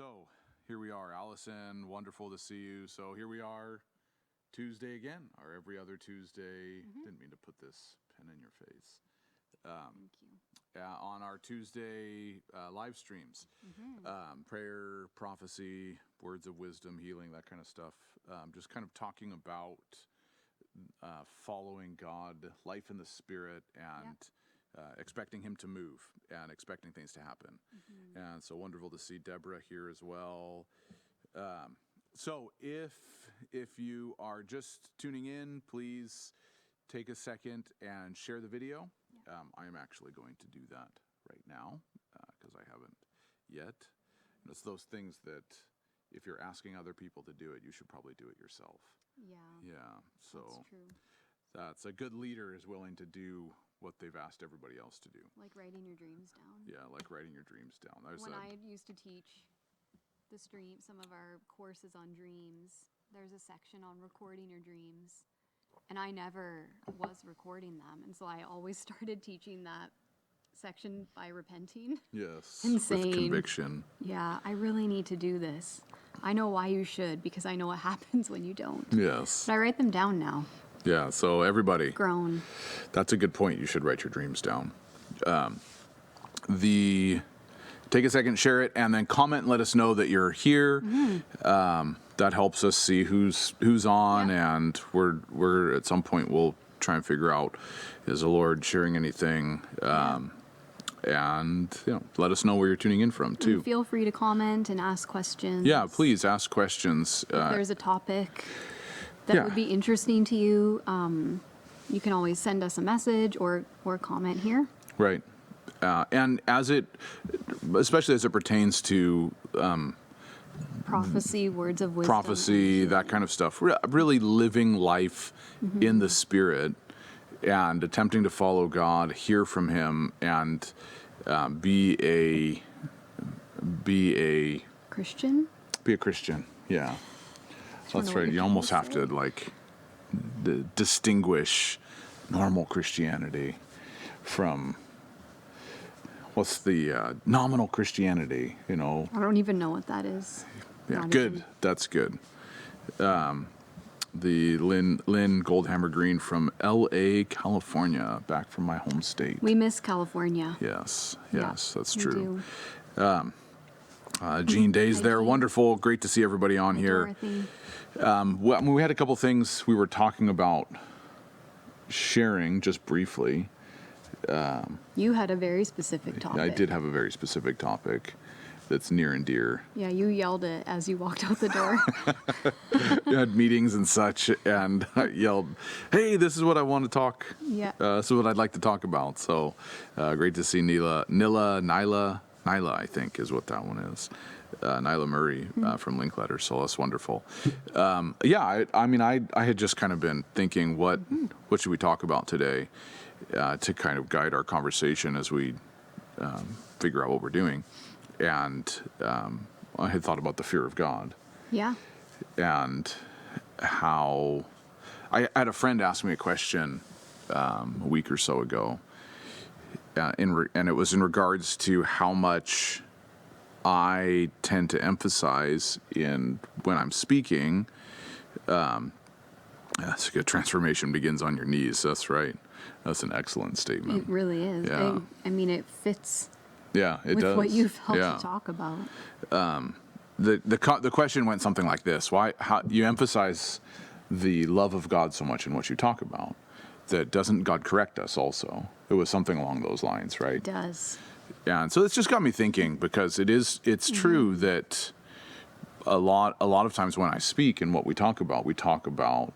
So here we are, Allison. Wonderful to see you. So here we are, Tuesday again, our every other Tuesday. Didn't mean to put this pen in your face. Thank you. On our Tuesday live streams, prayer, prophecy, words of wisdom, healing, that kind of stuff. Just kind of talking about following God, life in the Spirit, and expecting Him to move and expecting things to happen. And so wonderful to see Deborah here as well. So if you are just tuning in, please take a second and share the video. I am actually going to do that right now because I haven't yet. And it's those things that if you're asking other people to do it, you should probably do it yourself. Yeah. So that's true. That's a good leader is willing to do what they've asked everybody else to do. Like writing your dreams down. Yeah, like writing your dreams down. When I used to teach some of our courses on dreams, there's a section on recording your dreams. And I never was recording them. And so I always started teaching that section by repenting. Yes, and with saying, conviction. Yeah, I really need to do this. I know why you should, because I know what happens when you don't. Yes. But I write them down now. Yeah, so everybody. Grown. That's a good point. You should write your dreams down. Take a second, share it, and then comment and let us know that you're here. That helps us see who's on, and we're at some point we'll try and figure out, is the Lord sharing anything? And let us know where you're tuning in from too. And feel free to comment and ask questions. Yeah, please ask questions. If there's a topic that would be interesting to you, you can always send us a message or comment here. Right. And especially as it pertains to prophecy, words of wisdom. Prophecy, that kind of stuff. Really living life in the Spirit and attempting to follow God, hear from Him, and be a Christian? Be a Christian, yeah. That's right. You almost have to distinguish normal Christianity from what's the nominal Christianity, I don't even know what that is. Yeah, good. That's good. The Lynn Goldhammer Green from L.A., California, back from my home state. We miss California. Yes, that's true. Do. Jean Day's there. Wonderful. Great to see everybody on here. We had a couple things we were talking about sharing just briefly. You had a very specific topic. I did have a very specific topic that's near and dear. Yeah, you yelled it as you walked out the door. You had meetings and such, and I yelled, "Hey, this is what I want to talk. Yeah. This is what I'd like to talk about." So, great to see Nyla, I think is what that one is. Nyla Murray from Linkletter, so that's wonderful. I had just kind of been thinking, what should we talk about today, to kind of guide our conversation as we figure out what we're doing. And I had thought about the fear of God. Yeah. And how I had a friend ask me a question a week or so ago, and it was in regards to how much I tend to emphasize when I'm speaking. That's a good. Transformation begins on your knees. That's right. That's an excellent statement. It really is. Yeah. It fits. Yeah, it with does. What you've helped to talk about. The question went something like this: how you emphasize the love of God so much in what you talk about? That doesn't God correct us also? It was something along those lines, right? It does. And so it's just got me thinking, because it's true that a lot of times when I speak and what we talk about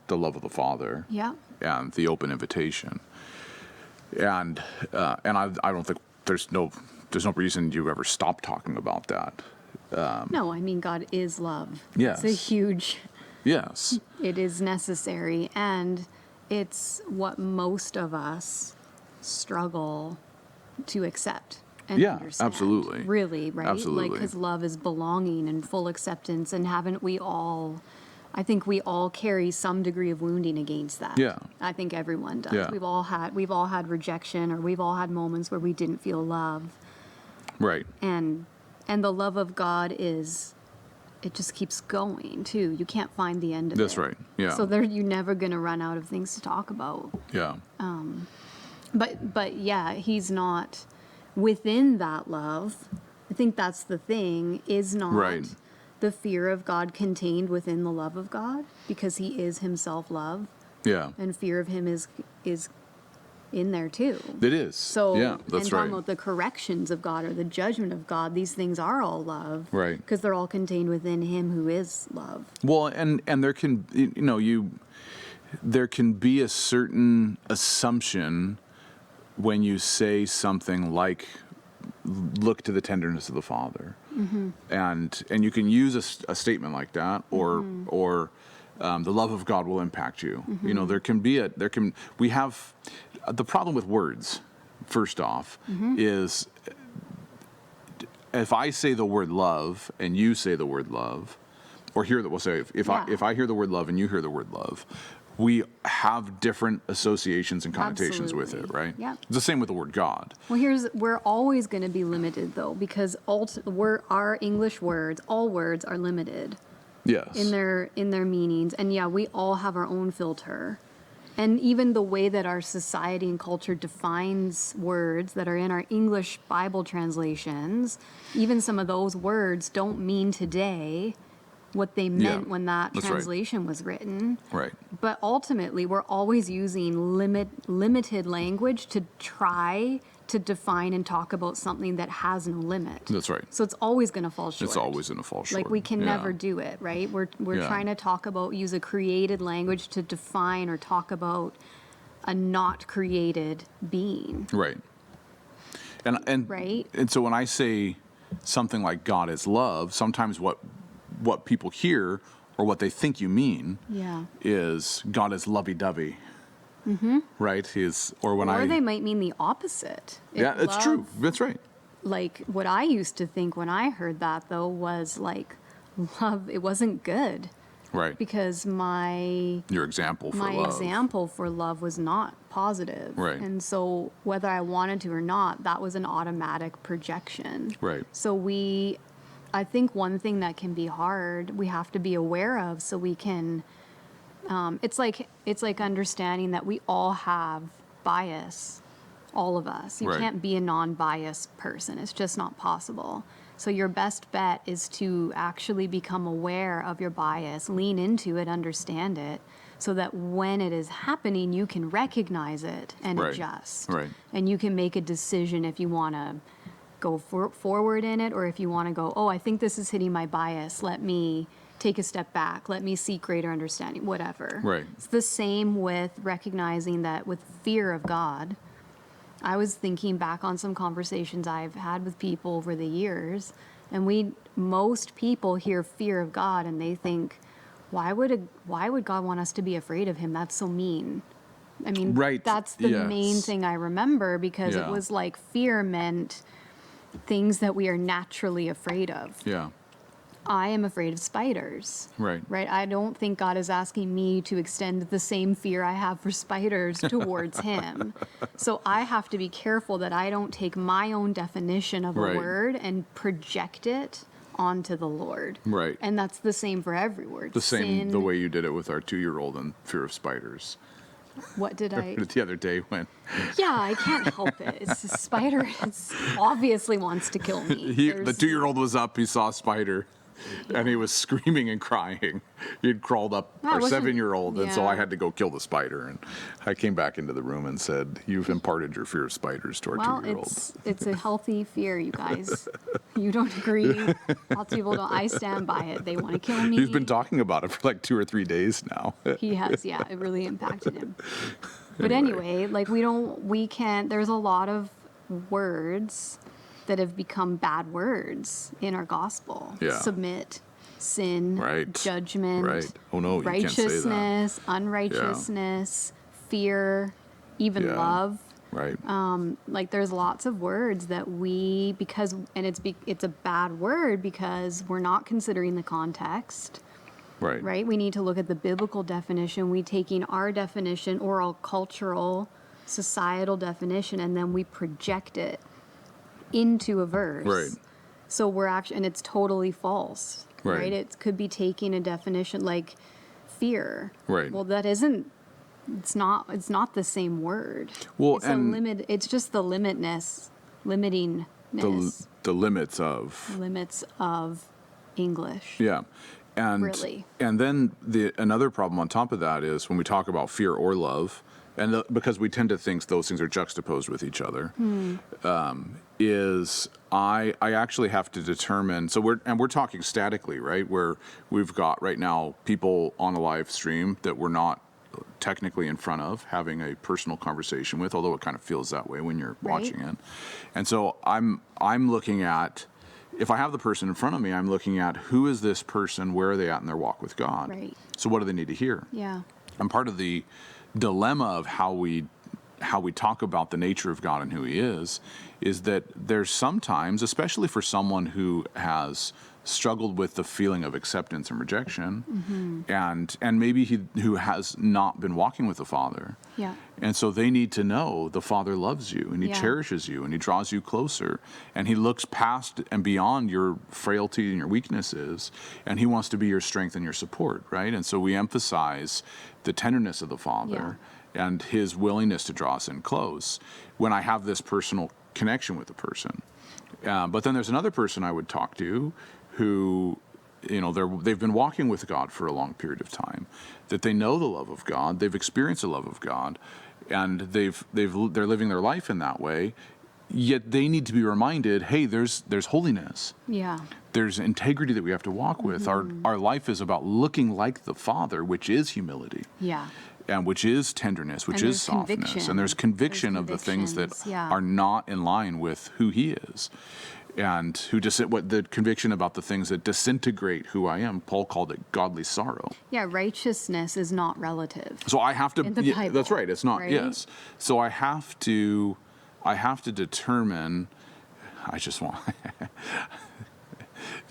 the love of the Father. Yeah. And the open invitation. And I don't think there's no reason you ever stop talking about that. No, God is love. Yes. It's a huge. Yes. It is necessary, and it's what most of us struggle to accept and understand. Absolutely. Really, right? Absolutely. Because love is belonging and full acceptance, and haven't we all? I think we all carry some degree of wounding against that. Yeah. I think everyone does. Yeah. We've all had rejection, or we've all had moments where we didn't feel love. Right. And And the love of God it just keeps going too. You can't find the end of it. That's right. Yeah. So you're never going to run out of things to talk about. Yeah. But yeah, he's not within that love. I think that's the thing, is not Right. the fear of God contained within the love of God, because he is himself love, Yeah. and fear of him is in there too. It is. So, yeah, that's and talking right. about the corrections of God or the judgment of God, these things are all love. Right. Because they're all contained within him who is love. Well, and there can, there can be a certain assumption when you say something like, look to the tenderness of the Father. And you can use a statement like that, or the love of God will impact you. We have the problem with words, first off, is if I say the word love and you say the word love, or we'll say if I hear the word love and you hear the word love, we have different associations and connotations with it, Absolutely. right? Yeah. It's the same with the word God. Well, we're always going to be limited though, because our English words, all words are limited Yes. in their meanings. And yeah, we all have our own filter. And even the way that our society and culture defines words that are in our English Bible translations, even some of those words don't mean today what they meant when that that's right. translation was written. Right. But ultimately, we're always using limited language to try to define and talk about something that has no limit. That's right. So it's always going to fall short. It's always going to fall short. Like we can never do it, right? We're Yeah. trying to use a created language to define or talk about a not created being. Right. And Right. And so when I say something like God is love, sometimes what people hear or what they think you mean Yeah. is God is lovey-dovey. Right? Or they might mean the opposite. If Yeah, it's true. love- That's right. Like what I used to think when I heard that though was like love, it wasn't good, Right. because Your example for my love. example for love was not positive. Right. And so whether I wanted to or not, that was an automatic projection. Right. So I think one thing that can be hard, we have to be aware of, so we can, it's like understanding that we all have bias, all of us. You Right. can't be a non-biased person. It's just not possible. So your best bet is to actually become aware of your bias, lean into it, understand it, so that when it is happening, you can recognize it and Right. adjust. Right. And you can make a decision if you want to go forward in it, or if you want to go, oh, I think this is hitting my bias. Let me take a step back. Let me seek greater understanding, whatever. Right. It's the same with recognizing that with fear of God. I was thinking back on some conversations I've had with people over the years, and most people hear fear of God and they think, why would God want us to be afraid of him? That's so mean. I mean, Right. that's the main Yes. thing I remember, because it Yeah. was like fear meant things that we are naturally afraid of. Yeah. I am afraid of spiders. Right. Right? I don't think God is asking me to extend the same fear I have for spiders towards him. So I have to be careful that I don't take my own definition of a Right. word and project it onto the Lord. Right. And that's the same for every word. The Sin, way you did it with our 2-year-old and fear of spiders. What did I? The other day when Yeah, I can't help it. It's a spider. It obviously wants to kill me. the 2-year-old was up, he saw a spider, and he was screaming and crying. He had crawled up our wasn't- 7-year-old, and so I yeah. had to go kill the spider. And I came back into the room and said, "You've imparted your fear of spiders to our Well, 2-year-old." it's a healthy fear, you guys. You don't agree. Lots of people don't. I stand by it. They want to kill me. He's been talking about it for like 2 or 3 days now. He has, yeah. It really impacted him. But anyway, like we can't. There's a lot of words that have become bad words in our gospel. Yeah. Submit, sin, Right. judgment, Right. Oh no, you can't say that. righteousness, unrighteousness, fear, even Yeah. love. Right. Like there's lots of words that it's a bad word because we're not considering the context, Right. right? We need to look at the biblical definition. We taking our definition or our cultural, societal definition, and then we project it into a verse. Right. So we're actually, and it's totally false, Right. right? It could be taking a definition like fear. Right. Well, that isn't, it's not the same word. Well, It's and a limit, it's just the limitingness, the limits of. limits of English. Yeah. And Really. and then another problem on top of that is when we talk about fear or love, and because we tend to think those things are juxtaposed with each other, is I actually have to determine. So we're talking statically, right? Where we've got right now people on a live stream that we're not technically in front of having a personal conversation with, although it kind of feels that way when you're Right. watching it. And so I'm looking at, if I have the person in front of me, I'm looking at who is this person, where are they at in their walk with God? Right. So what do they need to hear? Yeah. And part of the dilemma of how we talk about the nature of God and who He is that there's sometimes, especially for someone who has struggled with the feeling of acceptance and rejection, and maybe who has not been walking with the Father. Yeah. And so they need to know the Father loves you, and He Yeah. cherishes you, and He draws you closer, and He looks past and beyond your frailty and your weaknesses, and He wants to be your strength and your support, right? And so we emphasize the tenderness of the Father and His willingness to draw us in close when I have this personal connection with the person. But then there's another person I would talk to who, they've been walking with God for a long period of time, that they know the love of God, they've experienced the love of God, and they're living their life in that way. Yet they need to be reminded, hey, there's holiness. Yeah. There's integrity that we have to walk with. Our life is about looking like the Father, which is humility. Yeah. And which is tenderness, which And is there's softness. conviction. And there's conviction of the things that convictions, yeah. are not in line with who He is. And what the conviction about the things that disintegrate who I am. Paul called it godly sorrow. Yeah, righteousness is not relative. So I have to, In the that's Bible, right, it's not, right? yes. So I have to determine, I just want,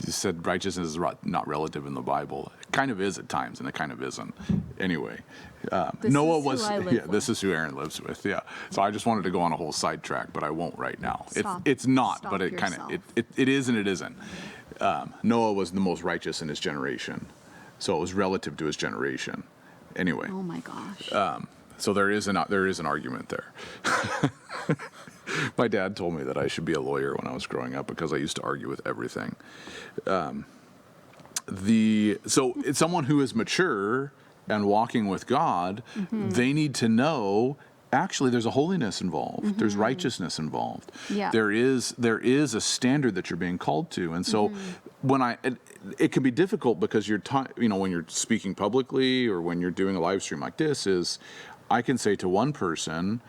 you said righteousness is not relative in the Bible. It kind of is at times, and it kind of isn't. Anyway, Noah is who was, I live with. this is who Erin lives with, yeah. So I just wanted to go on a whole sidetrack, but I won't right now. Stop. It's not, Stop but it kind of, yourself. it is and it isn't. Noah was the most righteous in his generation, so it was relative to his generation. Anyway. Oh my gosh. So there is an argument there. My dad told me that I should be a lawyer when I was growing up because I used to argue with everything. So it's someone who is mature and walking with God. They need to know actually there's a holiness involved. There's righteousness involved. Yeah. There is a standard that you're being called to, and so when it can be difficult because when you're speaking publicly or when you're doing a live stream like this, is I can say to one person,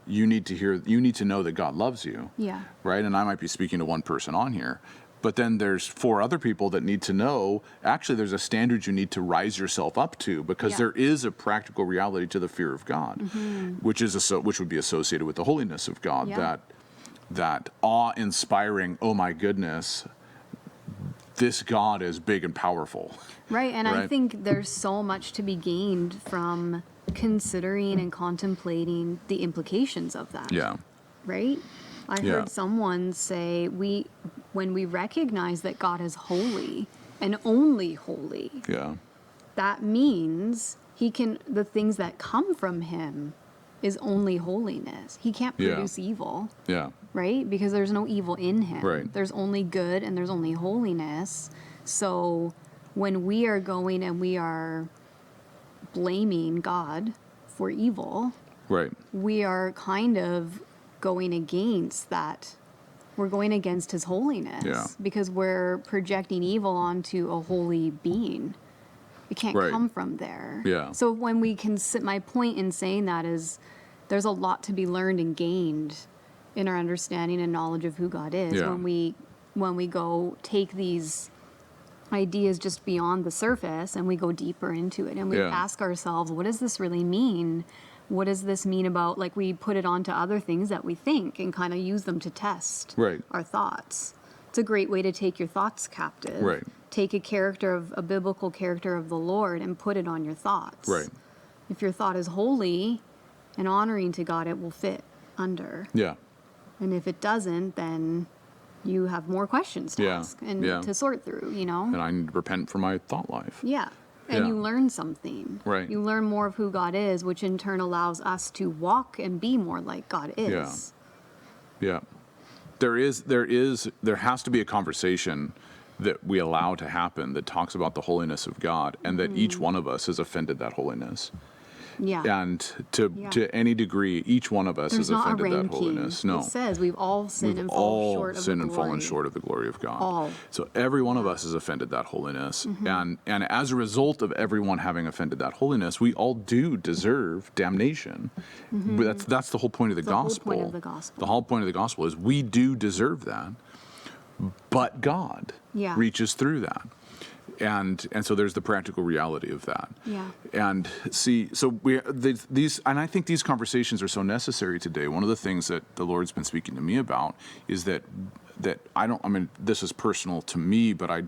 you need to know that God loves you. Yeah. Right? And I might be speaking to one person on here, but then there's 4 other people that need to know, actually there's a standard you need to rise yourself up to, because there is a practical reality to the fear of God, which would be associated with the holiness of God, that awe-inspiring, oh my goodness, this God is big and powerful. Right, and I Right. think there's so much to be gained from considering and contemplating the implications of that. Yeah. Right? I Yeah. heard someone say when we recognize that God is holy and only holy, Yeah. that means the things that come from him is only holiness. He can't Yeah. produce evil, Yeah. right? Because there's no evil in him. Right. There's only good and there's only holiness. So when we are going and we are blaming God for evil, Right. we are kind of going against that. We're going against his holiness Yeah. because we're projecting evil onto a holy being. It can't Right. come from there. Yeah. So when we can my point in saying that is there's a lot to be learned and gained in our understanding and knowledge of who God is Yeah. when we go take these ideas just beyond the surface and we go deeper into it and we Yeah. ask ourselves, what does this really mean? What does this mean about, like, we put it onto other things that we think and kind of use them to test Right. our thoughts. It's a great way to take your thoughts captive. Right. Take a biblical character of the Lord and put it on your thoughts. Right. If your thought is holy and honoring to God, it will fit under. Yeah. And if it doesn't, then you have more questions to Yeah, ask and yeah. to sort through, And I need to repent for my thought life. Yeah. And Yeah. you learn something. Right. You learn more of who God is, which in turn allows us to walk and be more like God is. Yeah. There has to be a conversation that we allow to happen that talks about the holiness of God, and that each one of us has offended that holiness. Yeah. And to any degree, each one of us There's has not a offended that ranking. holiness. No. It says we've all sinned We've and all fallen short of the sinned and glory. fallen short of the glory of God. All. So every one of us has offended that holiness. And as a result of everyone having offended that holiness, we all do deserve damnation. But that's the whole point of the gospel. Whole point of the gospel. The whole point of the gospel is we do deserve that, but God reaches through that. And so there's the practical reality of that. Yeah. And see, so these, and I think these conversations are so necessary today. One of the things that the Lord's been speaking to me about is that I mean, this is personal to me, but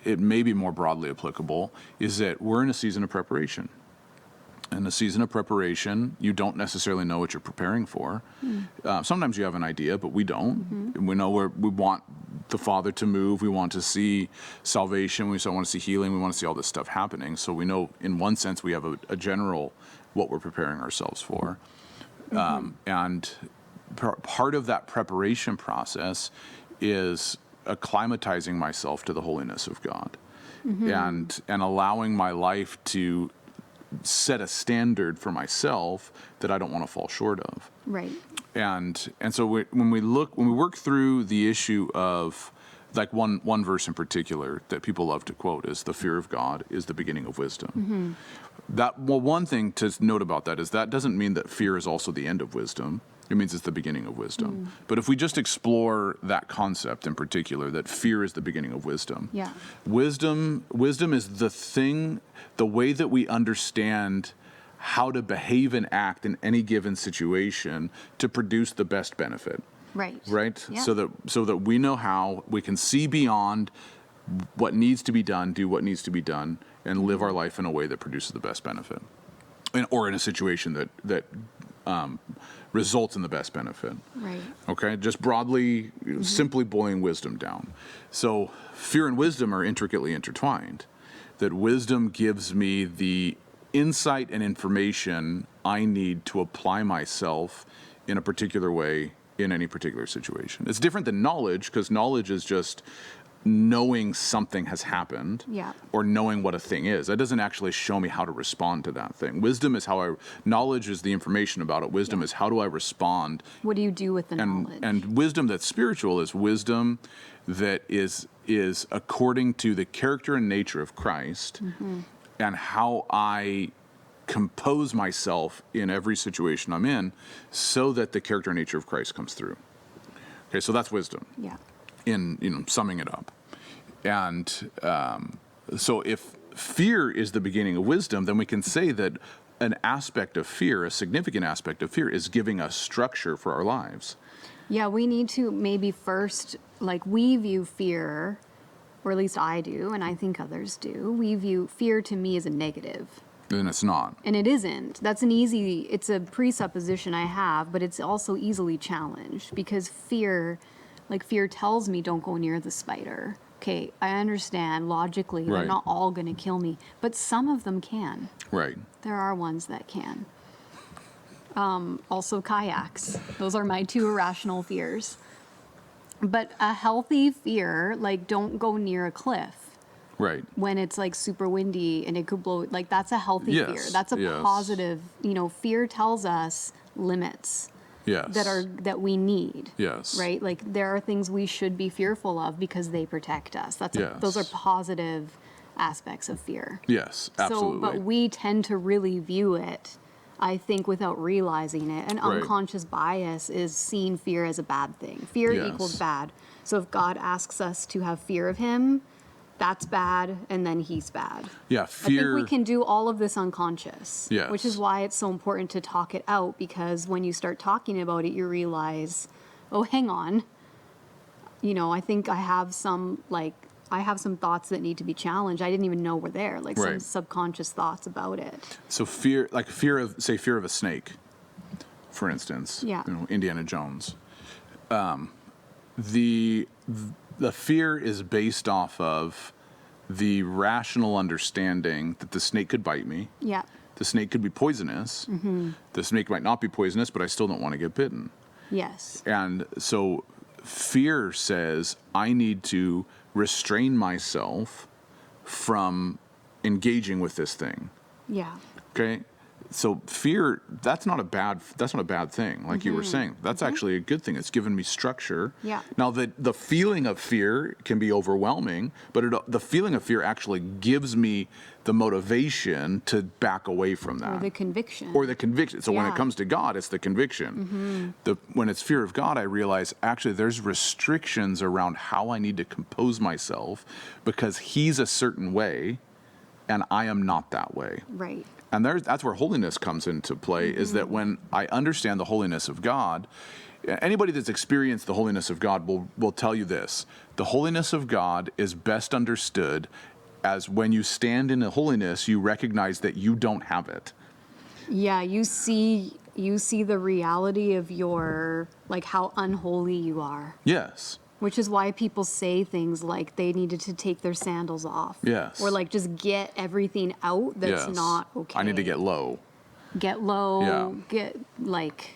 it may be more broadly applicable, is that we're in a season of preparation. In a season of preparation, you don't necessarily know what you're preparing for. Sometimes you have an idea, but we don't. We know we want the Father to move. We want to see salvation. We want to see healing. We want to see all this stuff happening. So we know, in one sense, we have a general what we're preparing ourselves for. And part of that preparation process is acclimatizing myself to the holiness of God, and allowing my life to set a standard for myself that I don't want to fall short of. Right. And so when we work through the issue of, like, one verse in particular that people love to quote is, the fear of God is the beginning of wisdom. One thing to note about that is that doesn't mean that fear is also the end of wisdom. It means it's the beginning of wisdom. But if we just explore that concept in particular, that fear is the beginning of wisdom. Yeah. Wisdom is the way that we understand how to behave and act in any given situation to produce the best benefit. Right? Yeah. So that we know how we can see beyond what needs to be done, do what needs to be done, and live our life in a way that produces the best benefit, or in a situation that results in the best benefit. Right. Okay, just broadly, simply boiling wisdom down. So fear and wisdom are intricately intertwined. That wisdom gives me the insight and information I need to apply myself in a particular way in any particular situation. It's different than knowledge, because knowledge is just knowing something has happened, or knowing what a thing is. That doesn't actually show me how to respond to that thing. Wisdom is knowledge is the information about it. Wisdom is how do I respond. What do you do with the knowledge? And wisdom that's spiritual is wisdom that is according to the character and nature of Christ, and how I compose myself in every situation I'm in so that the character and nature of Christ comes through. Okay, so that's wisdom. Yeah. In summing it up. And so if fear is the beginning of wisdom, then we can say that an aspect of fear, a significant aspect of fear, is giving us structure for our lives. Yeah, we need to maybe first, like, we view fear, or at least I do, and I think others do, we view fear to me as a negative. And it's not. And it isn't. It's a presupposition I have, but it's also easily challenged, because fear tells me don't go near the spider. Okay, I understand logically they're not all going to kill me, but some of them can. Right. There are ones that can. Also kayaks. Those are my two irrational fears. But a healthy fear, like, don't go near a cliff. Right. When it's like super windy and it could blow, like, that's a healthy fear. That's a positive, fear tells us limits. Yes. That we need. Yes. Right? Like, there are things we should be fearful of because they protect us. Those are positive aspects of fear. Yes, absolutely. So, but we tend to really view it, I think, without realizing it. An unconscious bias is seeing fear as a bad thing. Fear equals bad. So if God asks us to have fear of him, that's bad, and then he's bad. Yeah, fear. I think we can do all of this unconscious. Yes. Which is why it's so important to talk it out, because when you start talking about it, you realize, oh, hang on. I think I have some thoughts that need to be challenged. I didn't even know were there, like some subconscious thoughts about it. So fear of a snake, for instance. Yeah. Indiana Jones. the fear is based off of the rational understanding that the snake could bite me. Yeah. The snake could be poisonous. The snake might not be poisonous, but I still don't want to get bitten. Yes. And so fear says I need to restrain myself from engaging with this thing. Yeah. Okay? So fear, that's not a bad thing, like you were saying. That's actually a good thing. It's given me structure. Yeah. Now the feeling of fear can be overwhelming, but the feeling of fear actually gives me the motivation to back away from that. Or the conviction. So when it Yeah. comes to God, it's the conviction. When it's fear of God, I realize actually there's restrictions around how I need to compose myself because He's a certain way and I am not that way. Right. And that's where holiness comes into play, is that when I understand the holiness of God, anybody that's experienced the holiness of God will tell you this. The holiness of God is best understood as when you stand in the holiness, you recognize that you don't have it. Yeah, you see the reality of your, like, how unholy you are. Yes. Which is why people say things like they needed to take their sandals off. Yes. Or like just get everything out that's Yes. not okay. I need to get low. Get low. Yeah. Get like,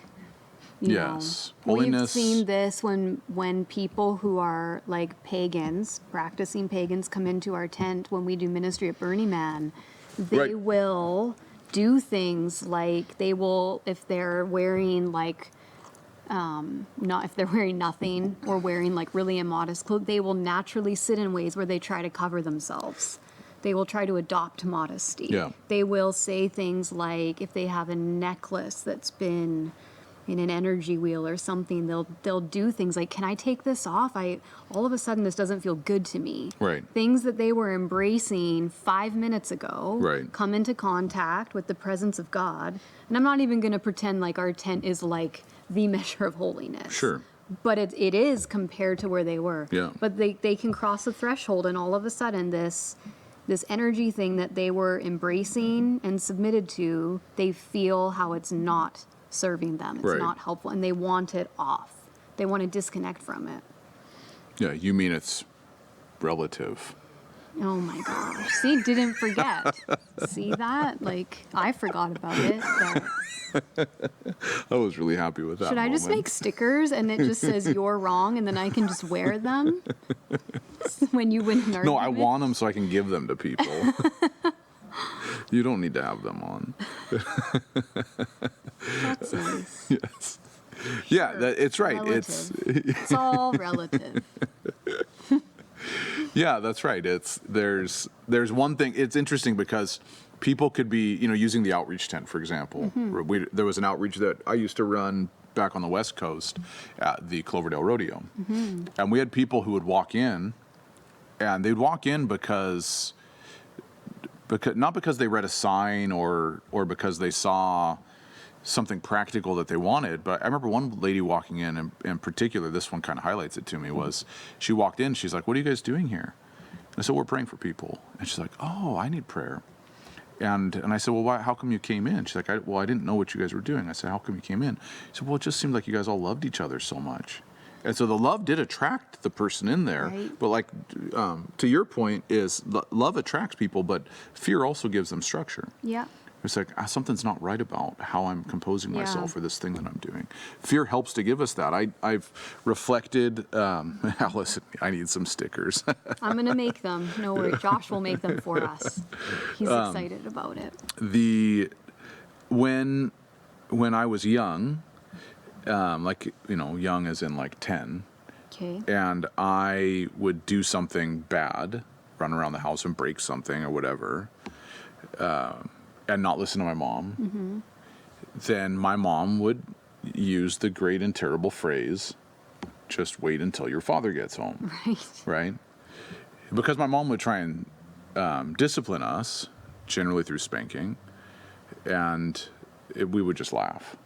you Yes. know. We've Holiness. seen this when people who are like pagans, practicing pagans, come into our tent when we do ministry at Burning Man. They Right. will do things like they will, if they're wearing like not if they're wearing nothing or wearing like really immodest clothes, they will naturally sit in ways where they try to cover themselves. They will try to adopt modesty. Yeah. They will say things like if they have a necklace that's been in an energy wheel or something, they'll do things like, can I take this off? All of a sudden this doesn't feel good to me. Right. Things that they were embracing 5 minutes ago Right. come into contact with the presence of God. And I'm not even going to pretend like our tent is like the measure of holiness. Sure. But it is compared to where they were. Yeah. But they can cross a threshold, and all of a sudden this energy thing that they were embracing and submitted to, they feel how it's not serving them. It's Right. not helpful, and they want it off. They want to disconnect from it. Yeah, you mean it's relative. Oh my gosh. See, didn't forget. See that? Like, I forgot about it. But I was really happy with that. should I just make stickers and it just says you're wrong and then I can just wear them when you win an argument? No, I want them so I can give them to people. You don't need to have them on. That's nice. Yes. Yeah, it's right. Relative. It's all relative. Yeah, that's right. There's one thing. It's interesting because people could be, using the outreach tent, for example. There was an outreach that I used to run back on the West Coast at the Cloverdale Rodeo. And we had people who would walk in, and they'd walk in because not because they read a sign or because they saw something practical that they wanted. But I remember one lady walking in particular, this one kind of highlights it to me, was she walked in, she's like, "What are you guys doing here?" And I said, "We're praying for people." And she's like, "Oh, I need prayer." And I said, "Well, how come you came in?" She's like, I didn't know what you guys were doing." I said, "How come you came in?" She said, "Well, it just seemed like you guys all loved each other so much." And so the love did attract the person in there. Right. But like, to your point is love attracts people, but fear also gives them structure. Yeah. It's like, something's not right about how I'm composing Yeah. myself for this thing that I'm doing. Fear helps to give us that. I've reflected, Alice, I need some stickers. I'm going to make them. No worry. Josh will make them for us. He's excited about it. When I was young, young as in like 10, Okay. and I would do something bad, run around the house and break something or whatever, and not listen to my mom, then my mom would use the great and terrible phrase, "Just wait until your father gets home." Right. Right? Because my mom would try and discipline us, generally through spanking, and we would just laugh.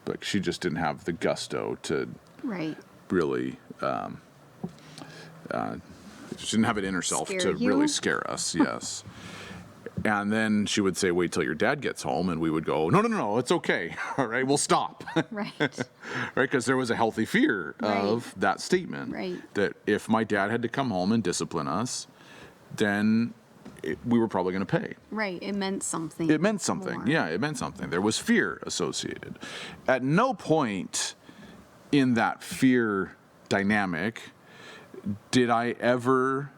But she just didn't have the gusto to Right. really, she didn't have it in herself Scare to you? really scare us, yes. And then she would say, wait till your dad gets home. And we would go, no, it's okay. All right, we'll stop. Right. Right, because there was a healthy fear of that statement. Right. That if my dad had to come home and discipline us, then we were probably going to pay. Right. It meant something. It meant something. more. Yeah, it meant something. There was fear associated. At no point in that fear dynamic did I ever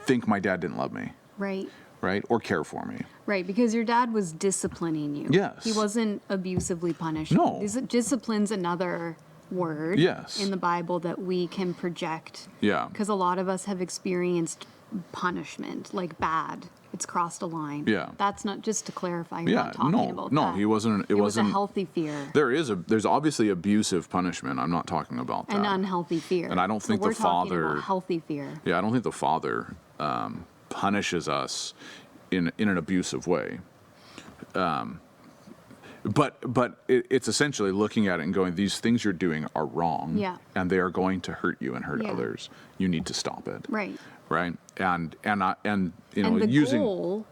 think my dad didn't love me, Right. right? Or care for me. Right, because your dad was disciplining you. Yes. He wasn't abusively punishing. No. Discipline's another word Yes. in the Bible that we can project. Yeah. Because a lot of us have experienced punishment, like bad. It's crossed a line. Yeah. That's not, just to clarify, you're Yeah, not talking about no, that. he wasn't. It was a wasn't healthy fear. There's obviously abusive punishment. I'm not talking about that. An unhealthy fear. And I don't think so we're the talking father- about healthy fear. Yeah, I don't think the father punishes us in an abusive way. But it's essentially looking at it and going, these things you're doing are wrong. Yeah. And they are going to hurt you and hurt Yeah. others. You need to stop it. Right. Right. And you know, And the using. goal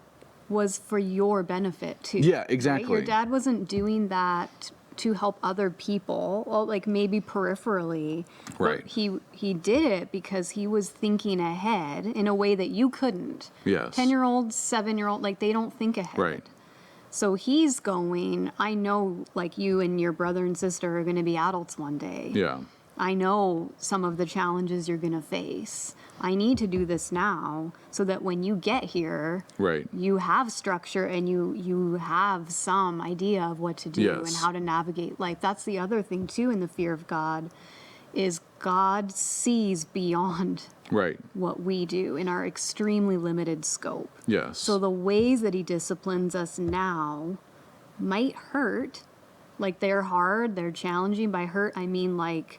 was for your benefit too. Yeah, right? exactly. Your dad wasn't doing that to help other people, well, like maybe peripherally. but Right. He did it because he was thinking ahead in a way that you couldn't. Yes. 10-year-olds, 7-year-old, like they don't think ahead. Right. So he's going, I know like you and your brother and sister are going to be adults one day. Yeah. I know some of the challenges you're going to face. I need to do this now so that when you get here, Right. you have structure and you have some idea of what to do and Yes. how to navigate life. That's the other thing too in the fear of God is God sees beyond Right. what we do in our extremely limited scope. Yes. So the ways that he disciplines us now might hurt. Like they're hard, they're challenging. By hurt, I mean like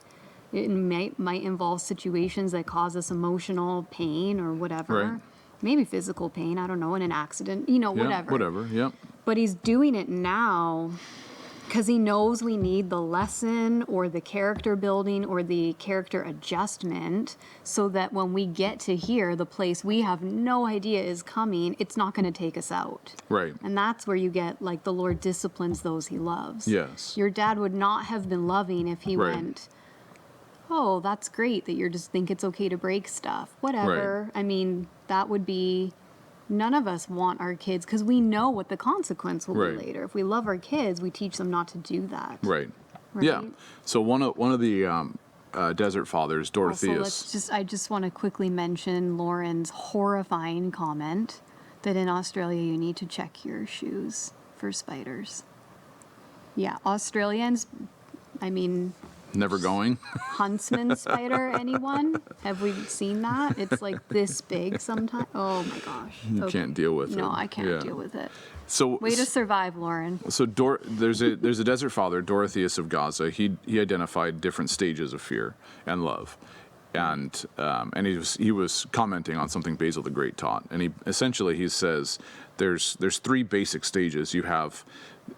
it might involve situations that cause us emotional pain or whatever. Right. Maybe physical pain, I don't know, in an accident, you know, Yeah, whatever. Whatever. Yeah. But he's doing it now because he knows we need the lesson or the character building or the character adjustment so that when we get to here, the place we have no idea is coming, it's not going to take us out. Right. And that's where you get like the Lord disciplines those he loves. Yes. Your dad would not have been loving if he Right. went, oh, that's great that you just think it's okay to break stuff. Whatever. I mean, that would be, none of us want our kids because we know what the consequence will Right. be later. If we love our kids, we teach them not to do that. Right. Right? Yeah. So one of the Desert Fathers, Also, Dorotheus. I just want to quickly mention Lauren's horrifying comment that in Australia you need to check your shoes for spiders. Yeah, Australians, I mean, Never going. huntsman spider, anyone? Have we seen that? It's like this big sometimes. Oh my gosh. You Okay. can't deal with it. No, I can't Yeah. deal with it. So Way to survive, Lauren. So there's a Desert Father, Dorotheus of Gaza. He identified different stages of fear and love, and he was commenting on something Basil the Great taught, and he says there's 3 basic stages. You have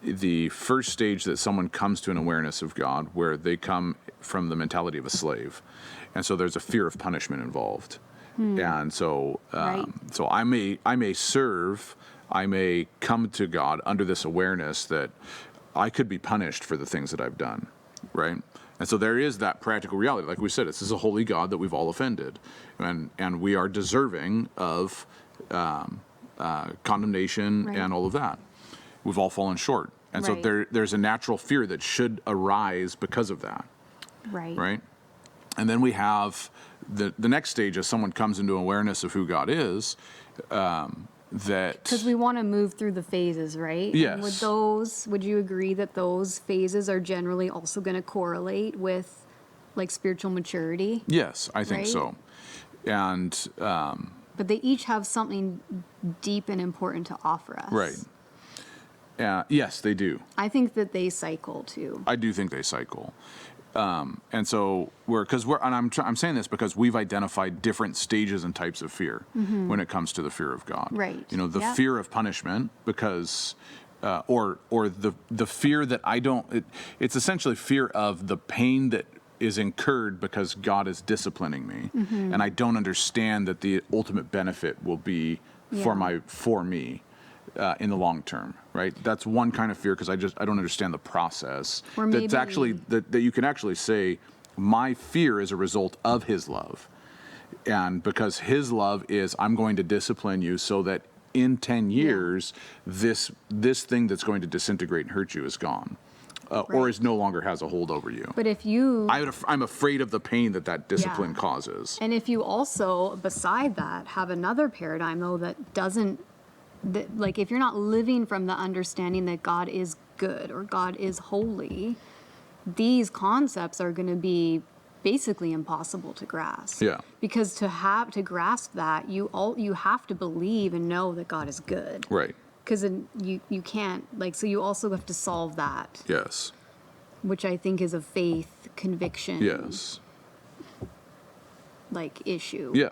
the first stage that someone comes to an awareness of God, where they come from the mentality of a slave, and so there's a fear of punishment involved, and so Right. so I may serve. I may come to God under this awareness that I could be punished for the things that I've done, right? And so there is that practical reality. Like we said, this is a holy God that we've all offended, and we are deserving of condemnation Right. and all of that. We've all fallen short, and so Right. there's a natural fear that should arise because of that, Right. right? And then we have the next stage as someone comes into awareness of who God is. That Because we want to move through the phases, right? And would you agree that those phases are generally also going to correlate with like spiritual maturity? Yes, I think Right? so. And But they each have something deep and important to offer us. right. Yes, they do. I think that they cycle too. I do think they cycle. And so I'm saying this because we've identified different stages and types of fear when it comes to the fear of God. Right. You know, the Yep. fear of punishment because, or the fear that it's essentially fear of the pain that is incurred because God is disciplining me, and I don't understand that the ultimate benefit will be for me in the long term, right? That's one kind of fear, because I don't understand the process. Or That's maybe- actually that you can actually say, my fear is a result of His love, and because His love is, I'm going to discipline you so that in 10 years, this thing that's going to disintegrate and hurt you is gone, or is no longer has a hold over you. But if you, I'm afraid of the pain that discipline causes. and if you also, beside that, have another paradigm though that doesn't, like if you're not living from the understanding that God is good or God is holy, these concepts are going to be basically impossible to grasp. Yeah. Because to grasp that, you have to believe and know that God is good. Right. Because you can't, like, so you also have to solve that, Yes. which I think is a faith conviction. Yes. Like issue. Yeah.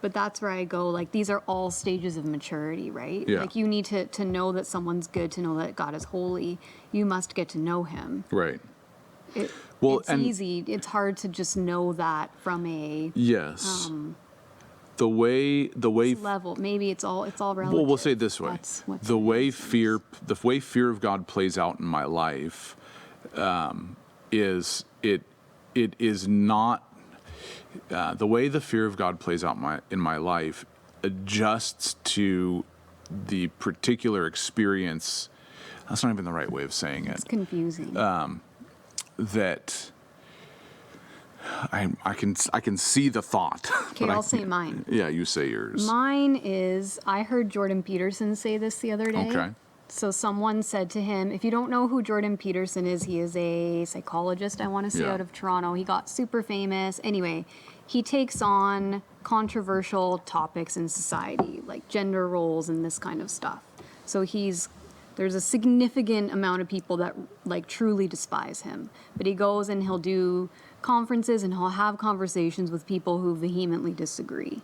But that's where I go, like, these are all stages of maturity, right? Yeah. Like, you need to know that someone's good, to know that God is holy. You must get to know Him. Right. It's easy. It's hard to just know that from a Yes. The way level. Maybe it's all relative. well, we'll say it this way: What's the way fear of God plays out in my life is it is not the way the fear of God plays out in my life adjusts to the particular experience. That's not even the right way of saying it. It's confusing. That I can see the thought. Okay, I'll say mine. Yeah, you say yours. Mine is, I heard Jordan Peterson say this the other day. Okay. So someone said to him, if you don't know who Jordan Peterson is, he is a psychologist, I want to say, Yeah. out of Toronto. He got super famous. Anyway, he takes on controversial topics in society, like gender roles and this kind of stuff. So there's a significant amount of people that like truly despise him. But he goes and he'll do conferences and he'll have conversations with people who vehemently disagree.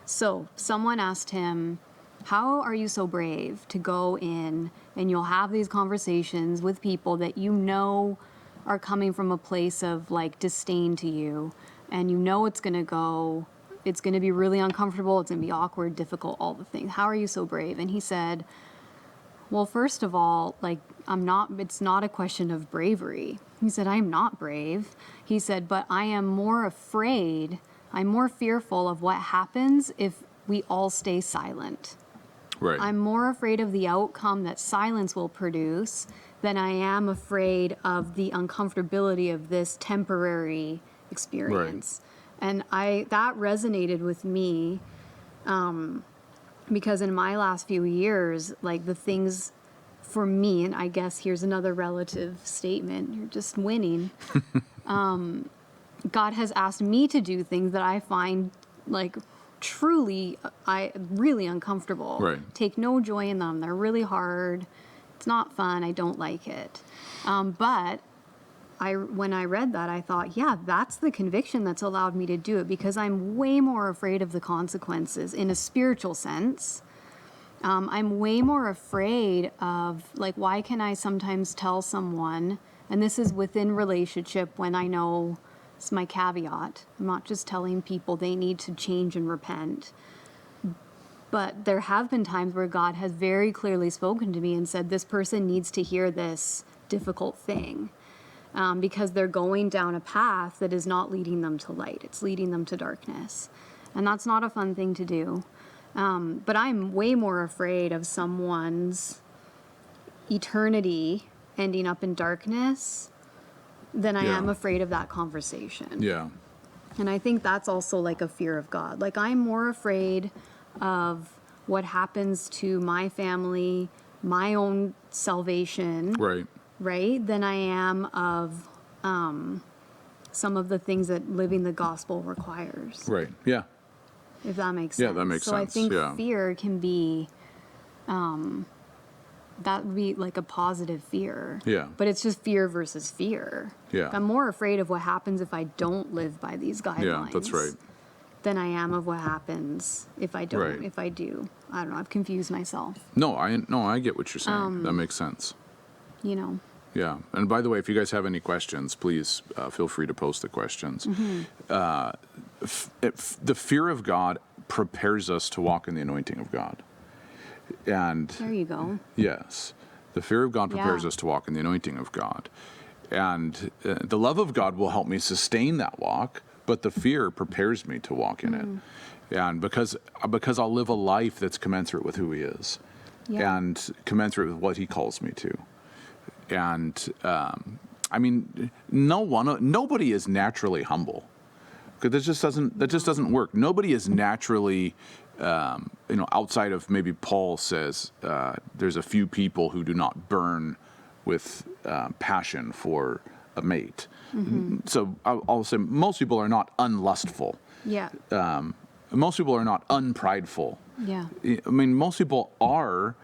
So someone asked him, how are you so brave to go in and you'll have these conversations with people that you know are coming from a place of like disdain to you, and you know it's going to be really uncomfortable, it's going to be awkward, difficult, all the things. How are you so brave? And he said, well, first of all, like, it's not a question of bravery. He said, I'm not brave. He said, but I'm more fearful of what happens if we all stay silent. Right. I'm more afraid of the outcome that silence will produce than I am afraid of the uncomfortability of this temporary experience. Right. And that resonated with me, because in my last few years, like the things for me, and I guess here's another relative statement, you're just winning. God has asked me to do things that I find like truly, really uncomfortable. Right. Take no joy in them. They're really hard. It's not fun. I don't like it. But when I read that, I thought, yeah, that's the conviction that's allowed me to do it, because I'm way more afraid of the consequences in a spiritual sense. I'm way more afraid of, like, why can I sometimes tell someone, and this is within relationship when I know, it's my caveat, I'm not just telling people they need to change and repent. But there have been times where God has very clearly spoken to me and said, this person needs to hear this difficult thing. Because they're going down a path that is not leading them to light. It's leading them to darkness. And that's not a fun thing to do. But I'm way more afraid of someone's eternity ending up in darkness than I am afraid of that conversation. Yeah. And I think that's also like a fear of God. Like, I'm more afraid of what happens to my family, my own salvation. Right, than I am of some of the things that living the gospel requires. Right. Yeah. If that makes sense. Yeah, that makes sense. sense. So I think fear can be, that would be like a positive fear. Yeah. But it's just fear versus fear. Yeah. I'm more afraid of what happens if I don't live by these guidelines. Yeah, that's right. Than I am of what happens if I don't. Right. If I do, I don't know. I've confused myself. No, I get what you're saying. That makes sense. You know. Yeah. And by the way, if you guys have any questions, please feel free to post the questions. The fear of God prepares us to walk in the anointing of God. And There you go. yes, the fear of God prepares us to walk in the anointing of God. And the love of God will help me sustain that walk, but the fear prepares me to walk in it. And because I'll live a life that's commensurate with who he is and commensurate with what he calls me to. And I mean, nobody is naturally humble. Because that just doesn't work. Nobody is naturally, outside of maybe Paul says there's a few people who do not burn with passion for a mate. So I'll say most people are not unlustful. Yeah. Most people are not unprideful. Yeah. I mean, most people are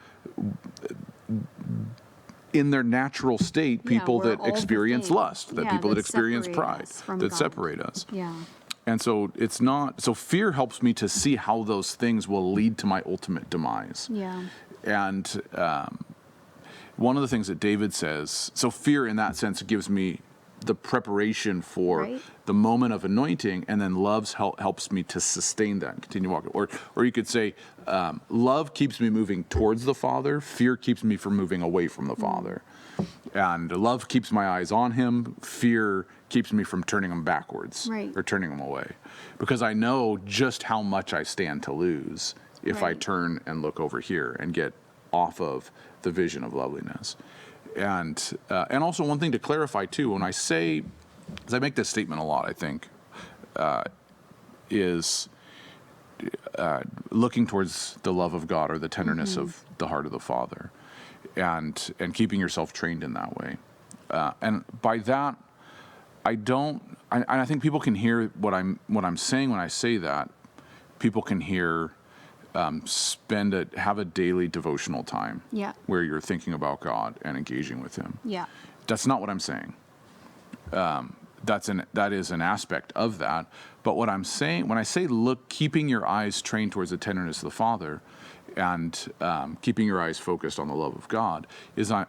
in their natural state people that experience lust, that people that experience pride, that separate us. Yeah. And so it's not, so fear helps me to see how those things will lead to my ultimate demise. Yeah. And one of the things that David says, so fear in that sense gives me the preparation for the moment of anointing, and then love helps me to sustain that and continue walking. Or you could say, love keeps me moving towards the Father, fear keeps me from moving away from the Father. And love keeps my eyes on him, fear keeps me from turning them backwards or turning them away. Because I know just how much I stand to lose if I turn and look over here and get off of the vision of loveliness. And also one thing to clarify too, when I say, because I make this statement a lot, I think, is looking towards the love of God or the tenderness of the heart of the Father, and keeping yourself trained in that way. And by that, I think people can hear what I'm saying when I say that. People can hear have a daily devotional time where you're thinking about God and engaging with him. Yeah. That's not what I'm saying. That is an aspect of that. But what I'm saying, when I say keeping your eyes trained towards the tenderness of the Father and keeping your eyes focused on the love of God,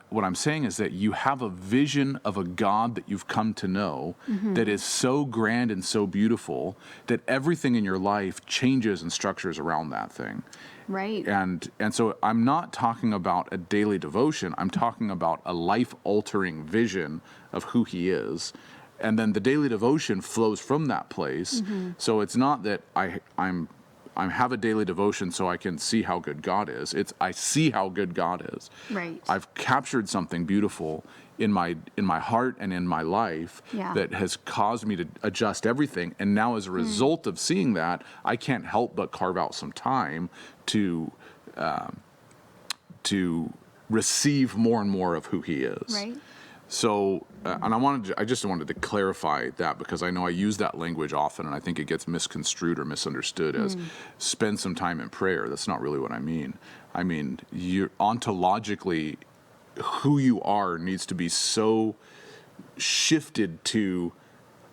what I'm saying is that you have a vision of a God that you've come to know that is so grand and so beautiful that everything in your life changes and structures around that thing. Right. And so I'm not talking about a daily devotion. I'm talking about a life-altering vision of who he is. And then the daily devotion flows from that place. So it's not that I have a daily devotion so I can see how good God is. It's I see how good God is. Right. I've captured something beautiful in my heart and in my life that has caused me to adjust everything. And now as a result of seeing that, I can't help but carve out some time to receive more and more of who he is. Right. So, and I just wanted to clarify that, because I know I use that language often and I think it gets misconstrued or misunderstood as spend some time in prayer. That's not really what I mean. I mean, you're ontologically, who you are needs to be so shifted to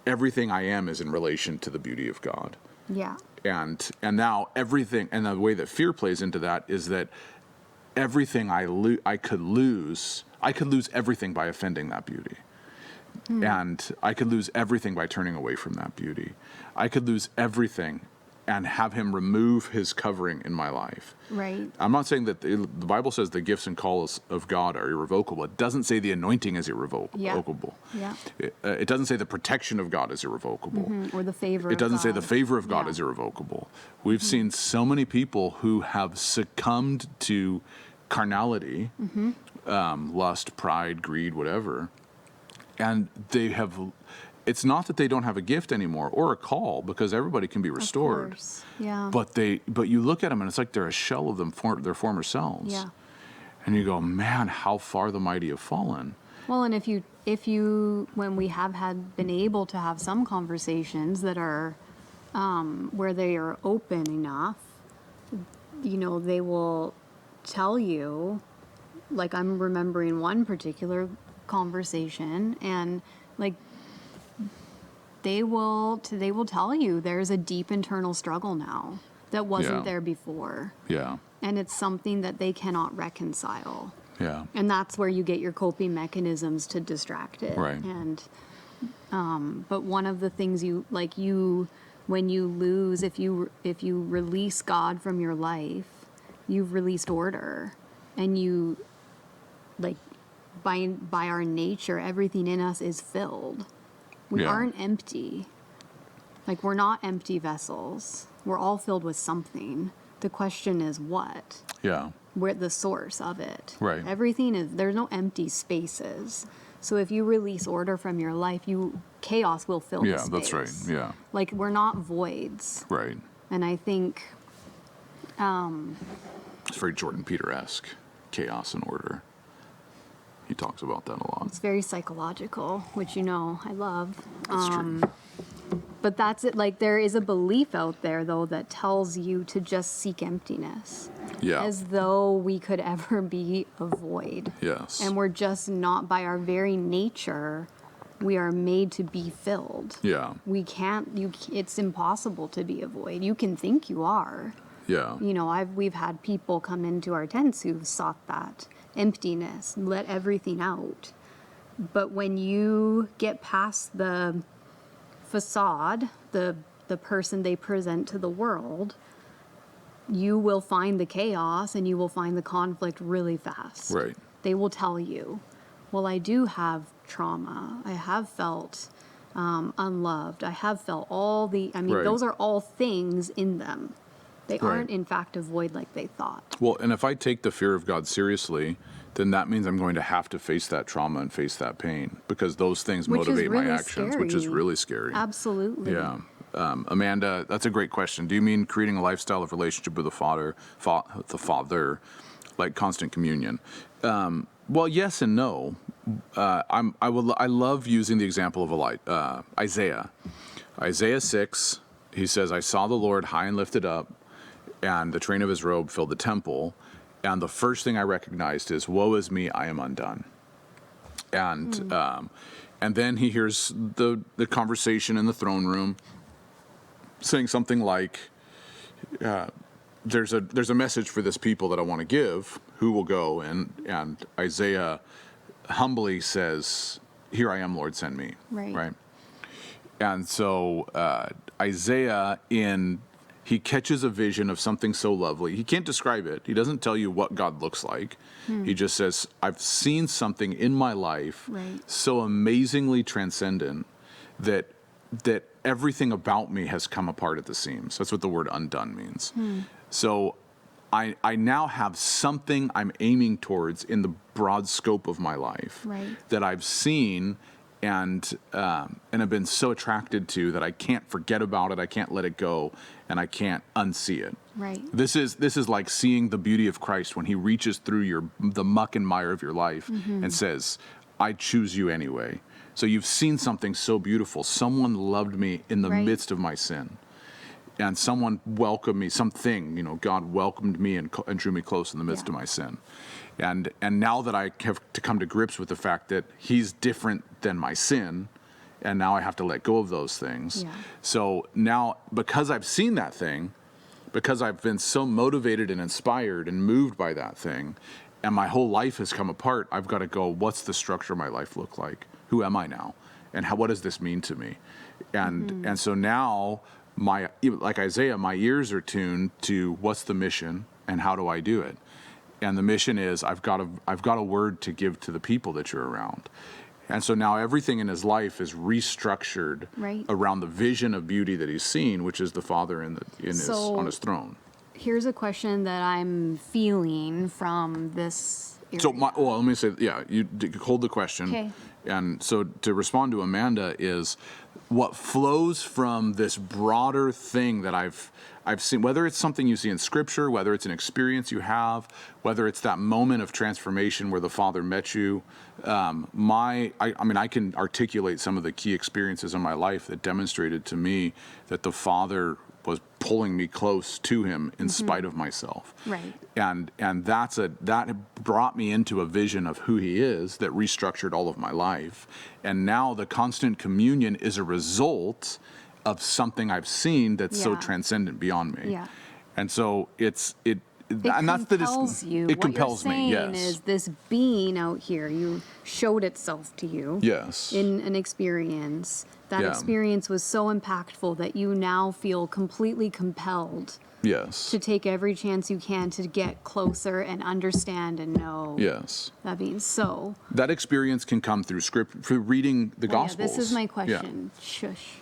everything I am is in relation to the beauty of God. Yeah. And now everything, and the way that fear plays into that is that everything I could lose everything by offending that beauty. And I could lose everything by turning away from that beauty. I could lose everything and have him remove his covering in my life. Right. I'm not saying that the Bible says the gifts and calls of God are irrevocable. It doesn't say the anointing is irrevocable. Yeah. It doesn't say the protection of God is irrevocable. Or the favor It doesn't of say God. the favor of God is irrevocable. We've seen so many people who have succumbed to carnality, lust, pride, greed, whatever, and it's not that they don't have a gift anymore or a call, because everybody can be restored. Of course. Yeah. But you look at them and it's like they're a shell of their former selves. Yeah. And you go, man, how far the mighty have fallen. Well, and if you when we have been able to have some conversations that are where they are open enough, they will tell you, like I'm remembering one particular conversation, and like they will tell you there's a deep internal struggle now that wasn't there before. Yeah. And it's something that they cannot reconcile. Yeah. And that's where you get your coping mechanisms to distract it. Right. And but one of the things when you lose, if you release God from your life, you've released order, and you like by our nature, everything in us is filled. We Yeah. aren't empty. Like, we're not empty vessels. We're all filled with something. The question is what? Yeah. We're the source of it. Right. Everything is, there's no empty spaces. So if you release order from your life, chaos will fill the Yeah, space. that's right. Yeah. Like, we're not voids. Right. And I think, It's very Jordan Peter-esque, chaos and order. He talks about that a lot. it's very psychological, which I love. That's true. But that's it. Like, there is a belief out there, though, that tells you to just seek emptiness. Yeah. As though we could ever be a void. Yes. And we're just not, by our very nature, we are made to be filled. Yeah. We can't, it's impossible to be a void. You can think you are. Yeah. We've had people come into our tents who've sought that emptiness, let everything out. But when you get past the facade, the person they present to the world, you will find the chaos and you will find the conflict really fast. Right. They will tell you, well, I do have trauma. I have felt unloved. I have felt Right. those are all things in them. They Right. aren't, in fact, a void like they thought. Well, and if I take the fear of God seriously, then that means I'm going to have to face that trauma and face that pain, because those things Which is motivate my really actions, which is scary. really scary. Absolutely. Yeah. Amanda, that's a great question. Do you mean creating a lifestyle of relationship with the Father, like constant communion? Well, yes and no. I love using the example of Isaiah. Isaiah 6, he says, I saw the Lord high and lifted up, and the train of his robe filled the temple. And the first thing I recognized is, woe is me, I am undone. And then he hears the conversation in the throne room saying something like, there's a message for this people that I want to give. Who will go? And Isaiah humbly says, here I am, Lord, send me. Right. And so Isaiah, he catches a vision of something so lovely. He can't describe it. He doesn't tell you what God looks like. He just says, I've seen something in my life so amazingly transcendent that everything about me has come apart at the seams. That's what the word undone means. So I now have something I'm aiming towards in the broad scope of my life that I've seen and have been so attracted to that I can't forget about it, I can't let it go, and I can't unsee it. Right. This is like seeing the beauty of Christ when he reaches through the muck and mire of your life and says, I choose you anyway. So you've seen something so beautiful. Someone loved me in the midst of my sin. And someone welcomed me, God welcomed me and drew me close in the midst of my sin. And now that I have to come to grips with the fact that he's different than my sin, and now I have to let go of those things. Yeah. So now, because I've seen that thing, because I've been so motivated and inspired and moved by that thing, and my whole life has come apart, I've got to go, what's the structure of my life look like? Who am I now? And what does this mean to me? And so now, like Isaiah, my ears are tuned to what's the mission and how do I do it? And the mission is I've got a word to give to the people that you're around. And so now everything in his life is restructured around the vision of beauty that he's seen, which is the Father on his throne. Here's a question that I'm feeling from this area. So, let me say, you hold the question. Okay. And so to respond to Amanda is what flows from this broader thing that I've seen, whether it's something you see in Scripture, whether it's an experience you have, whether it's that moment of transformation where the Father met you. I can articulate some of the key experiences in my life that demonstrated to me that the Father was pulling me close to him in spite of myself. Right. And that brought me into a vision of who he is that restructured all of my life. And now the constant communion is a result of something I've seen that's so transcendent beyond me. Yeah. And so and that's the compels you. it What compels you're saying me. Yes. is this being out here, you showed itself to you Yes. in an experience. That Yeah. experience was so impactful that you now feel completely compelled Yes. to take every chance you can to get closer and understand and know Yes. that being so. That experience can come through through reading the Oh, yeah, Gospels. this is my Yeah. question. Shush.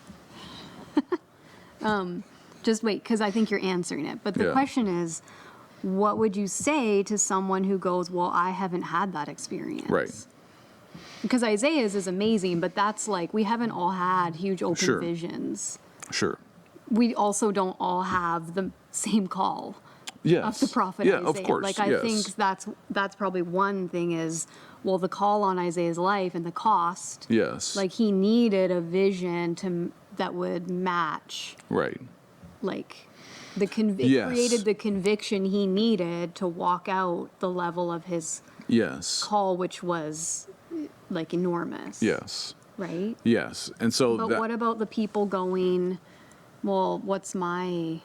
Just wait, because I think you're answering it. But the Yeah. question is, what would you say to someone who goes, well, I haven't had that experience? Right. Because Isaiah's is amazing, but that's like, we haven't all had huge open Sure. visions. Sure. We also don't all have the same call Yes. of the prophet Yeah, Isaiah. of course. Like, I yes. think that's probably one thing is, well, the call on Isaiah's life and the cost. Yes. Like, he needed a vision that would match, Right. like, it Yes. created the conviction he needed to walk out the level of his Yes. call, which was like enormous. Yes. Right? Yes. And so But that, what about the people going, well, what's my,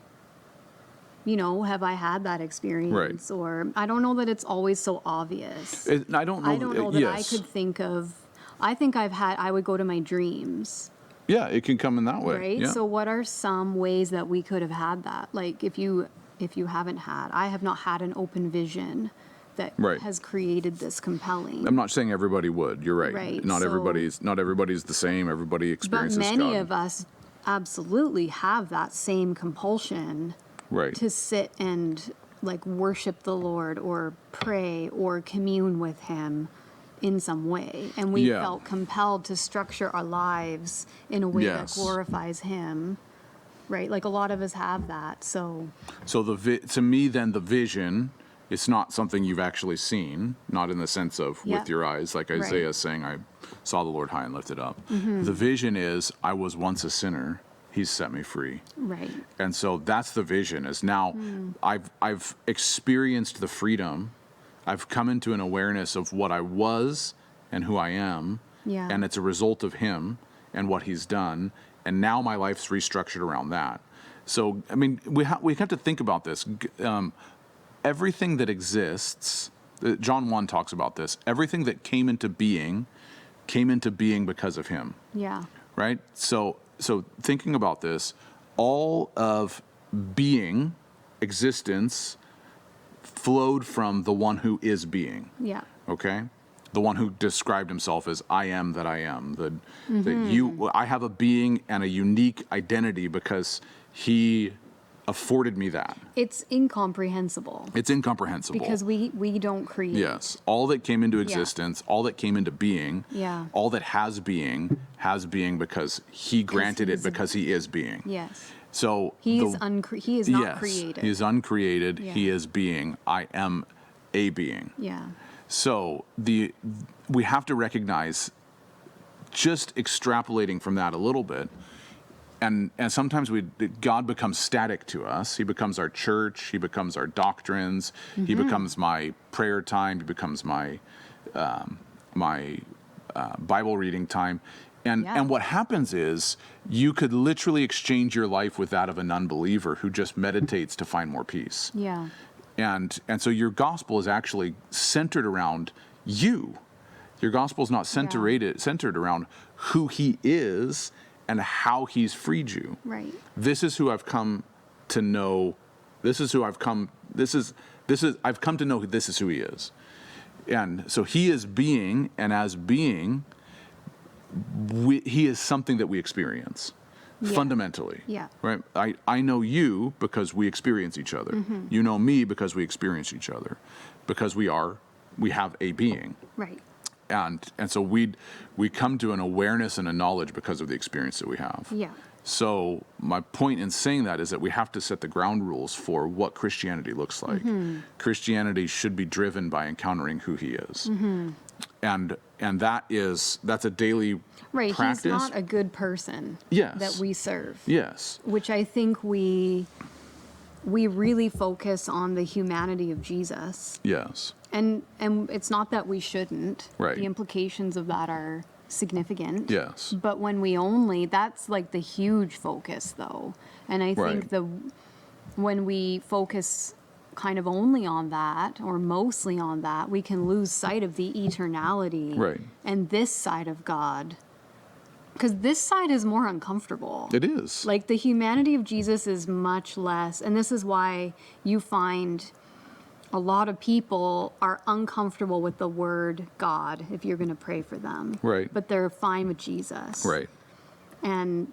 have I had that experience? Or I don't know that it's always so obvious. I don't know. I don't know that I yes. could think of, I would go to my dreams. Yeah, it can come in that way. Right? Yeah. So what are some ways that we could have had that? Like if you haven't had, I have not had an open vision that Right. has created this compelling. I'm not saying everybody would. You're right. Right, Not so- everybody's the same. Everybody But experiences many God. of us absolutely have that same compulsion Right. to sit and like worship the Lord or pray or commune with him in some way. And we Yeah. felt compelled to structure our lives in a way that Yes. glorifies him. Right? Like a lot of us have that. So So to me, then the vision, it's not something you've actually seen, not in the sense of Yeah. with your eyes, like Right. Isaiah saying, "I saw the Lord high and lifted up." Mm-hmm. The vision is, I was once a sinner; He's set me free. right. And so that's the vision. Is now I've experienced the freedom. I've come into an awareness of what I was and who I am, Yeah. and it's a result of Him and what He's done. And now my life's restructured around that. So I mean, we have to think about this. Everything that exists, John 1 talks about this. Everything that came into being because of Him. Yeah. Right? So thinking about this, all of being, existence, flowed from the one who is being. Yeah. Okay? The one who described himself as I am that I am. I have a being and a unique identity because he afforded me that. It's incomprehensible It's incomprehensible. because we don't create. Yes. All that came into existence, all that came into being, Yeah. all that has being because he granted it because he is being. Yes. So He is not yes, created. he is uncreated, Yeah. he is being. I am a being. Yeah. So we have to recognize, just extrapolating from that a little bit, and sometimes God becomes static to us. He becomes our church. He becomes our doctrines. He becomes my prayer time. He becomes my Bible reading time. And what happens is you could literally exchange your life with that of an unbeliever who just meditates to find more peace. Yeah. And so your gospel is actually centered around you. Your gospel is not centered around who he is and how he's freed you. Right. This is who I've come to know. I've come to know this is who he is. And so he is being, and as being, he is something that we experience. Yeah. Fundamentally. Yeah. Right? I know you because we experience each other. You know me because we experience each other. Because we have a being. Right. And so we come to an awareness and a knowledge because of the experience that we have. Yeah. So my point in saying that is that we have to set the ground rules for what Christianity looks like. Christianity should be driven by encountering who he is. And that's a daily Right. practice. He's not a good person Yes. that we serve. Yes. Which I think we really focus on the humanity of Jesus. Yes. And it's not that we shouldn't. Right. The implications of that are significant. Yes. But when that's like the huge focus though. And I think Right. when we focus kind of only on that or mostly on that, we can lose sight of the eternality Right. and this side of God. Because this side is more uncomfortable. It is. Like the humanity of Jesus is much less. And this is why you find a lot of people are uncomfortable with the word God if you're going to pray for them. Right. But they're fine with Jesus. Right. And,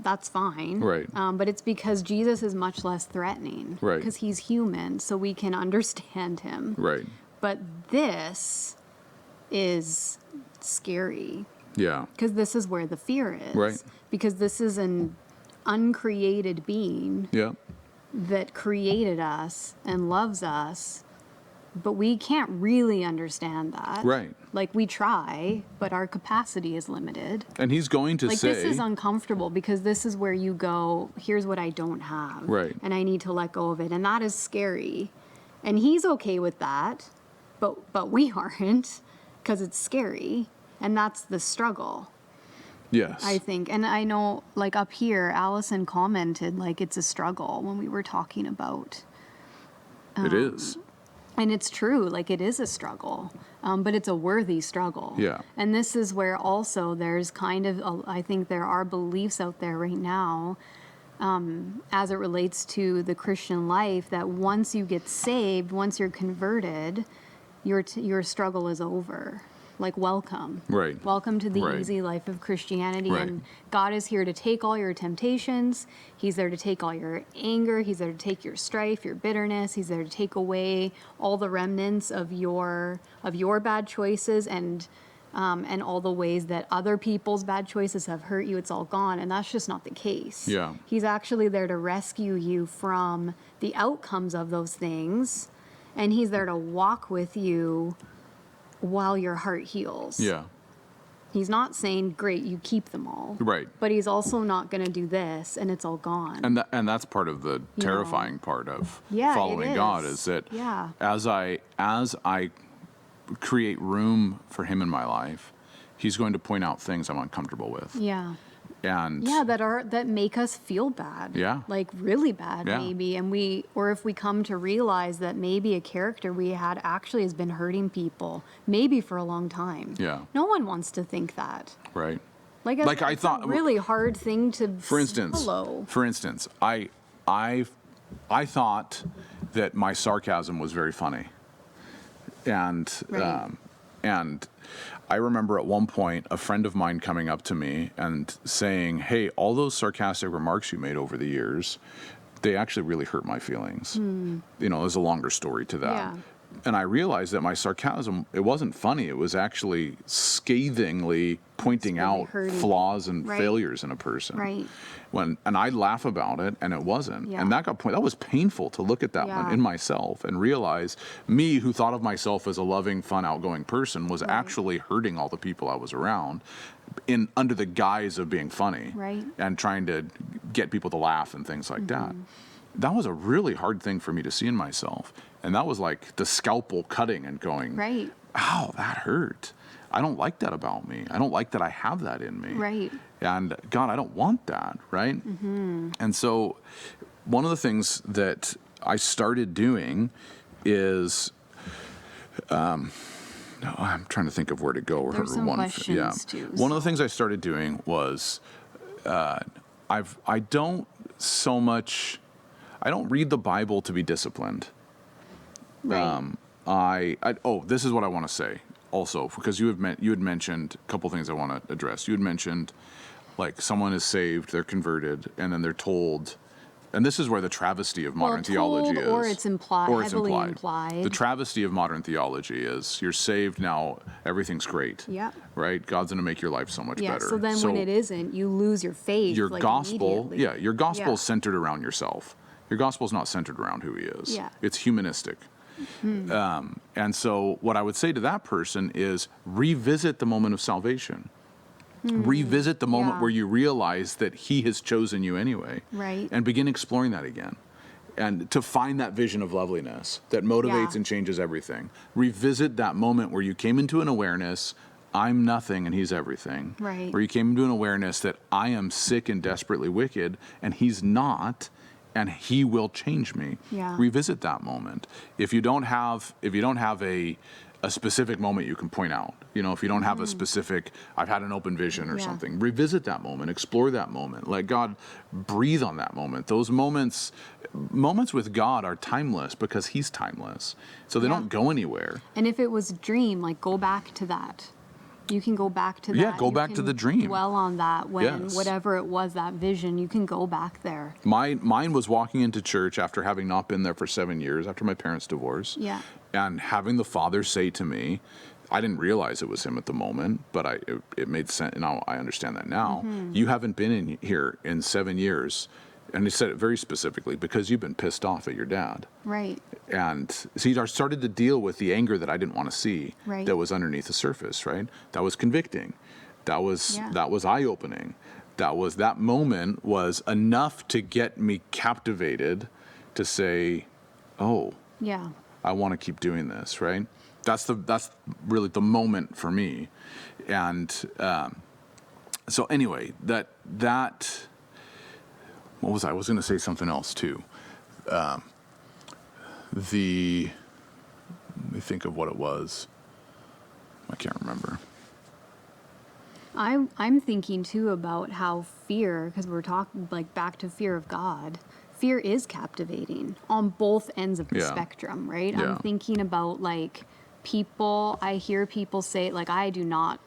that's fine. Right. But it's because Jesus is much less threatening. Right. Because he's human, so we can understand him. Right. But this is scary. Yeah. Because this is where the fear is. Right. Because this is an uncreated being Yeah. that created us and loves us, but we can't really understand that. Right. Like we try, but our capacity is limited. And he's going to Like say, this is uncomfortable because this is where you go, here's what I don't have. Right. And I need to let go of it. And that is scary. And he's okay with that, but we aren't because it's scary. And that's the struggle, yes. I think. And I know, like up here, Allison commented, like, it's a struggle when we were talking about. It is. And it's true, like, it is a struggle, but it's a worthy struggle. Yeah. And this is where also there's kind of, I think there are beliefs out there right now, as it relates to the Christian life, that once you get saved, once you're converted, your struggle is over. Like, welcome. Right. Welcome to the Right. easy life of Christianity. Right. And God is here to take all your temptations. He's there to take all your anger. He's there to take your strife, your bitterness. He's there to take away all the remnants of your bad choices and all the ways that other people's bad choices have hurt you. It's all gone. And that's just not the case. Yeah. He's actually there to rescue you from the outcomes of those things. And he's there to walk with you while your heart heals. Yeah. He's not saying, great, you keep them all. Right. But he's also not going to do this and it's all gone. And that's part of the terrifying part of Yeah, it following God is. is that Yeah. as I create room for him in my life, he's going to point out things I'm uncomfortable with. Yeah. And Yeah, that make us feel bad. Yeah. Like really bad, Yeah. maybe. And or if we come to realize that maybe a character we had actually has been hurting people, maybe for a long time. Yeah. No one wants to think that. right. Like, Like, I it's thought- a really hard thing to For instance, I thought that my sarcasm was very funny, and Right. and I remember at one point a friend of mine coming up to me and saying, "Hey, all those sarcastic remarks you made over the years, they actually really hurt my feelings." There's a longer story to that. Yeah. And I realized that my sarcasm, it wasn't funny. It was actually scathingly pointing really out hurting. flaws and Right. failures in a person. Right. And I'd laugh about it, and it wasn't. Yeah. And that was painful to look at that one Yeah. in myself and realize me, who thought of myself as a loving, fun, outgoing person, was Right. actually hurting all the people I was around under the guise of being funny Right. and trying to get people to laugh and things like that. Mm-hmm. That was a really hard thing for me to see in myself. And that was like the scalpel cutting and going, Right. "Ow, that hurt. I don't like that about me. I don't like that I have that in me. Right. And God, I don't want that," right? And so one of the things that I started doing is, I'm trying to think of where to go. There's some questions too, One of the things I started doing was, I don't read the Bible to be disciplined. Right. This is what I want to say also, because you had mentioned a couple things I want to address. You had mentioned, like, someone is saved, they're converted, and then they're told, and this is where the travesty of modern theology told, is. or it's implied, Or it's heavily implied. implied. The travesty of modern theology is you're saved now, everything's great. Yeah. Right? God's going to make your life so much Yeah. better. So then when it isn't, you lose your faith. your like, gospel, immediately. your gospel Yeah. is centered around yourself. Your gospel is not centered around who he is. Yeah. It's humanistic. And so what I would say to that person is revisit the moment of salvation. Revisit the moment Yeah. where you realize that he has chosen you anyway. Right. And begin exploring that again. And to find that vision of loveliness that motivates Yeah. and changes everything. Revisit that moment where you came into an awareness, I'm nothing and he's everything. Right. Where you came into an awareness that I am sick and desperately wicked and he's not. and he will change me. Yeah. Revisit that moment. If you don't have a specific moment you can point out, if you don't have a specific, I've had an open vision or Yeah. something, revisit that moment, explore that moment, let God breathe on that moment. Those moments with God are timeless because he's timeless. So they Yeah. don't go anywhere. And if it was a dream, like go back to that. You can go back to that. Yeah, go You back to can the dream. Dwell on that when Yes. whatever it was, that vision, you can go back there. Mine was walking into church after having not been there for 7 years, after my parents' divorce. Yeah. And having the Father say to me, I didn't realize it was him at the moment, but it made sense. Now I understand that now. You haven't been in here in 7 years. And he said it very specifically, because you've been pissed off at your dad. Right. And see, I started to deal with the anger that I didn't want to see, Right. that was underneath the surface, right? That was convicting. That was eye-opening. That moment was enough to get me captivated to say, oh, Yeah. I want to keep doing this, right? That's really the moment for me. And so anyway, that what was I was going to say something else too. Let me think of what it was. I can't remember. I'm thinking too about how fear, because we're talking like back to fear of God. Fear is captivating on both ends of the Yeah. spectrum, right? Yeah. I'm thinking about like people, I hear people say, like, I do not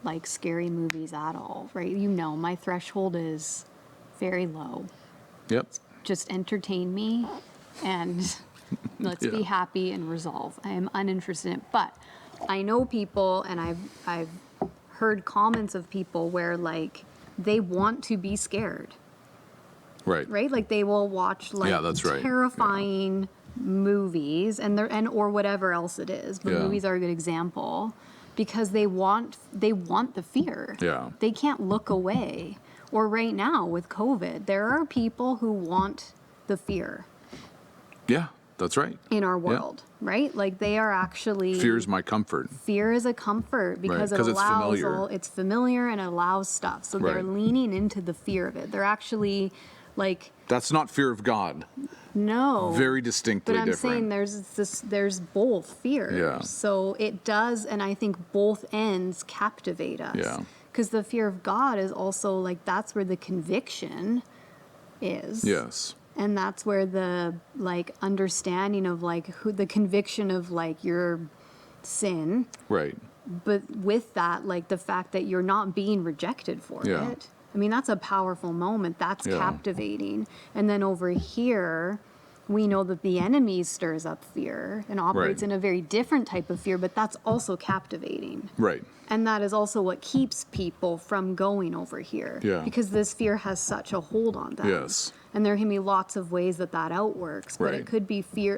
like scary movies at all, right? My threshold is very low. Yep. Just entertain me and let's be Yeah. happy and resolve. I am uninterested in it. But I know people, and I've heard comments of people where like they want to be scared, Right. right? Like they will watch like Yeah, that's right. terrifying movies or whatever else it is. But Yeah. movies are a good example because they want the fear. Yeah. They can't look away. Or right now with COVID, there are people who want the fear Yeah, that's right. in our world, right? Like they are actually Fear's my comfort. fear is a comfort because Right, 'cause it it's allows familiar. it's familiar and it allows stuff. So they're Right. leaning into the fear of it. They're actually like, That's not fear of God. no. Very distinctly But I'm different. saying there's both fears. Yeah. So it does, and I think both ends captivate us. Yeah. Because the fear of God is also like that's where the conviction is. Yes. And that's where the like understanding of like the conviction of like your sin, Right. but with that, like the fact that you're not being rejected for Yeah. it. I mean, that's a powerful moment. That's Yeah. captivating. And then over here, we know that the enemy stirs up fear and operates Right. in a very different type of fear, but that's also captivating. Right. And that is also what keeps people from going over here. Yeah. Because this fear has such a hold on them. Yes. And there can be lots of ways that outworks, but Right. it could be fear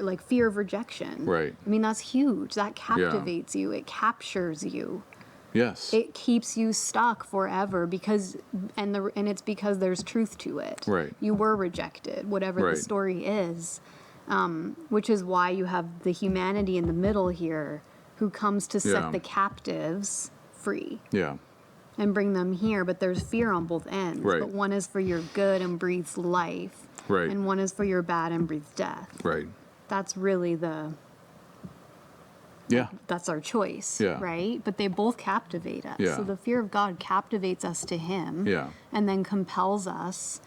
of rejection. Right. I mean, that's huge. That captivates you. It captures you. Yes. It keeps you stuck forever and it's because there's truth to it. Right. You were rejected, whatever Right. the story is, which is why you have the humanity in the middle here who comes to set Yeah. the captives free Yeah. and bring them here. But there's fear on both ends. Right. But one is for your good and breathes life, Right. and one is for your bad and breathes death. Right. That's really Yeah. that's our choice, Yeah. right? But they both captivate us. Yeah. So the fear of God captivates us to Him, Yeah. and then compels us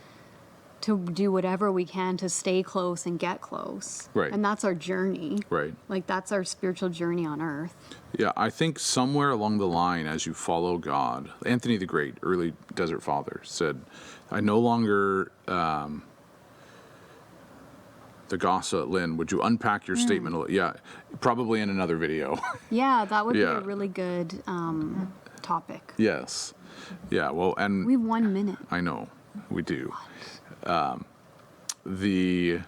to do whatever we can to stay close and get close. Right. And that's our journey. Right. Like that's our spiritual journey on earth. Yeah, I think somewhere along the line, as you follow God, Anthony the Great, early Desert Father, said, I no longer, the gossip, Lynn, would you unpack your statement? Yeah, probably in another video. Yeah, that would be Yeah. a really good topic. Yes. Yeah, well, and We have 1 minute. I know, we do. We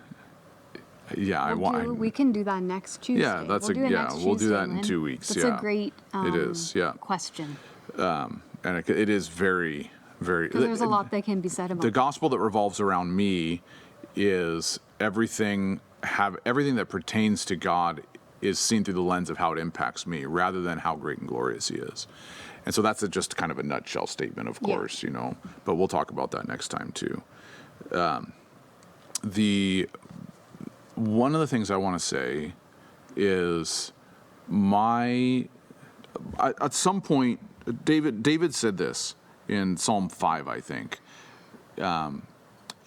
can do that next Tuesday. Yeah, that's we'll do it next we'll do Tuesday, that in Lynn. 2 weeks. That's Yeah, a great it is. Yeah, question. and it is very, very. Because there's a lot that can be said about The it. gospel that revolves around me is everything that pertains to God is seen through the lens of how it impacts me, rather than how great and glorious He is. And so that's just kind of a nutshell statement, of Yeah. course, but we'll talk about that next time too. one of the things I want to say is at some point, David said this in Psalm 5, I think.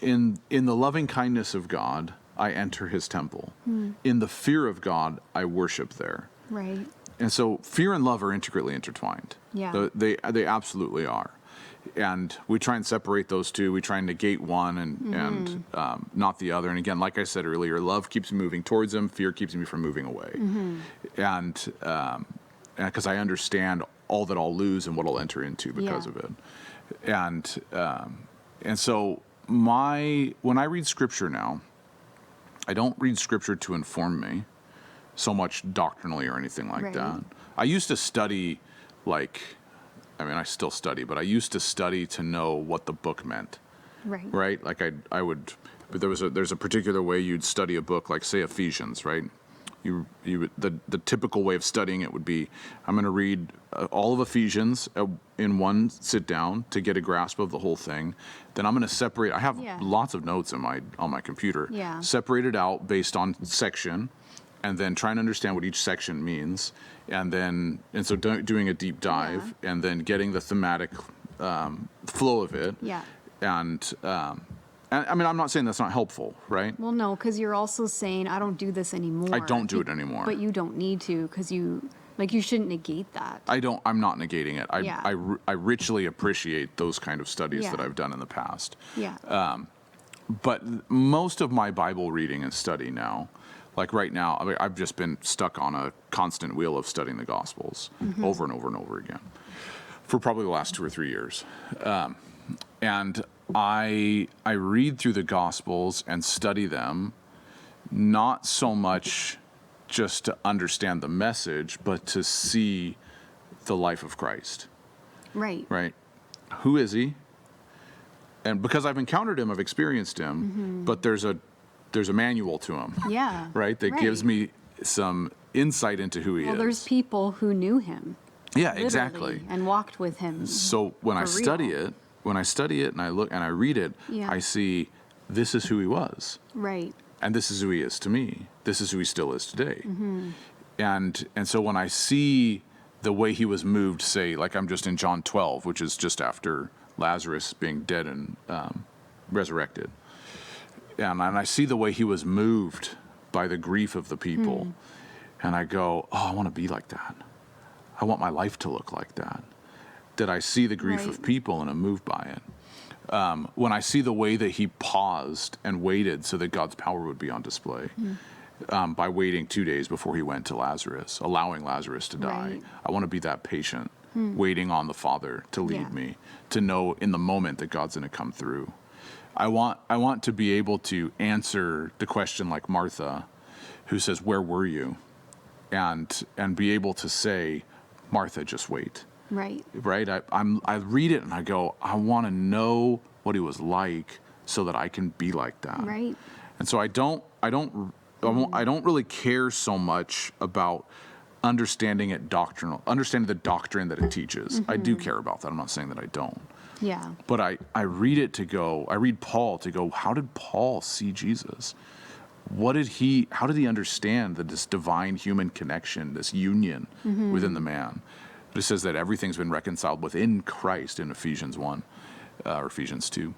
In the loving kindness of God, I enter his temple. In the fear of God, I worship there. Right. And so fear and love are intricately intertwined. Yeah. They absolutely are. And we try and separate those two. We try and negate one and not the other. And again, like I said earlier, love keeps me moving towards him. Fear keeps me from moving away. And because I understand all that I'll lose and what I'll enter into because of it. And so when I read scripture now, I don't read scripture to inform me so much doctrinally or anything like that. I used to study, I still study, but I used to study to know what the book meant. Right? Like I would, but there's a particular way you'd study a book, like say Ephesians, right? The typical way of studying it would be, I'm going to read all of Ephesians in one sit down to get a grasp of the whole thing. Then I'm going to separate. I have lots of notes on my computer. Separate it out based on section, and then try and understand what each section means, and so doing a deep dive, and then getting the thematic flow of it. And I mean, I'm not saying that's not helpful, right? Well, no, because you're also saying, I don't do this anymore. I don't do it anymore. But you don't need to, because you shouldn't negate that. I'm not negating it. I richly appreciate those kind of studies that I've done in the past. But most of my Bible reading and study now, like right now, I've just been stuck on a constant wheel of studying the Gospels over and over and over again for probably the last 2 or 3 years. And I read through the Gospels and study them, not so much just to understand the message, but to see the life of Christ. Right. Who is he? And because I've encountered him, I've experienced him, but there's a manual to him. Right? That gives me some insight into who he is. Well, there's people who knew him. Yeah, exactly. And walked with him. So when I study it and I look and I read it, I see this is who he was. Right. And this is who he is to me. This is who he still is today. And so when I see the way he was moved, say, like I'm just in John 12, which is just after Lazarus being dead and resurrected. And I see the way he was moved by the grief of the people. And I go, oh, I want to be like that. I want my life to look like that. That I see the grief of people and I'm moved by it. When I see the way that he paused and waited so that God's power would be on display, by waiting 2 days before he went to Lazarus, allowing Lazarus to die. I want to be that patient, waiting on the Father to lead me, to know in the moment that God's going to come through. I want to be able to answer the question like Martha, who says, "Where were you?" and be able to say, "Martha, just wait." Right. I read it and I go, I want to know what he was like so that I can be like that. And so I don't really care so much about understanding the doctrine that it teaches. I do care about that. I'm not saying that I don't. But I read Paul to go, how did Paul see Jesus? How did he understand this divine human connection, this union within the man? It says that everything's been reconciled within Christ in Ephesians 1 or Ephesians 2.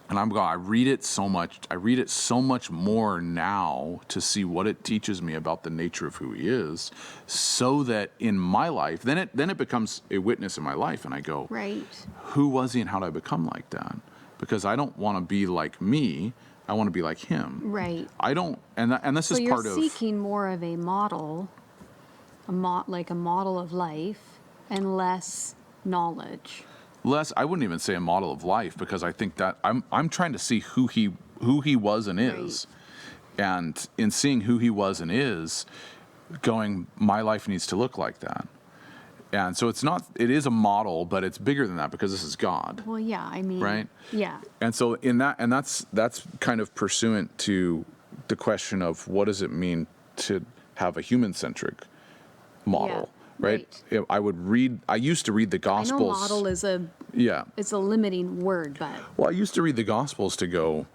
And I read it so much. I read it so much more now to see what it teaches me about the nature of who he is, so that in my life, then it becomes a witness in my life, and I go, who was he and how did I become like that? Because I don't want to be like me. I want to be like him. I don't, and this is part of. So you're seeking more of a model, like a model of life, and less knowledge. I wouldn't even say a model of life, because I think that I'm trying to see who he was and is, and in seeing who he was and is, going, my life needs to look like that. And so it is a model, but it's bigger than that, because this is God. Well, yeah, I mean, right? Yeah. And so that's kind of pursuant to the question of what does it mean to have a human-centric model. Right? I used to read the Gospels. I know model is it's a limiting word, but. Well, I used to read the Gospels to go,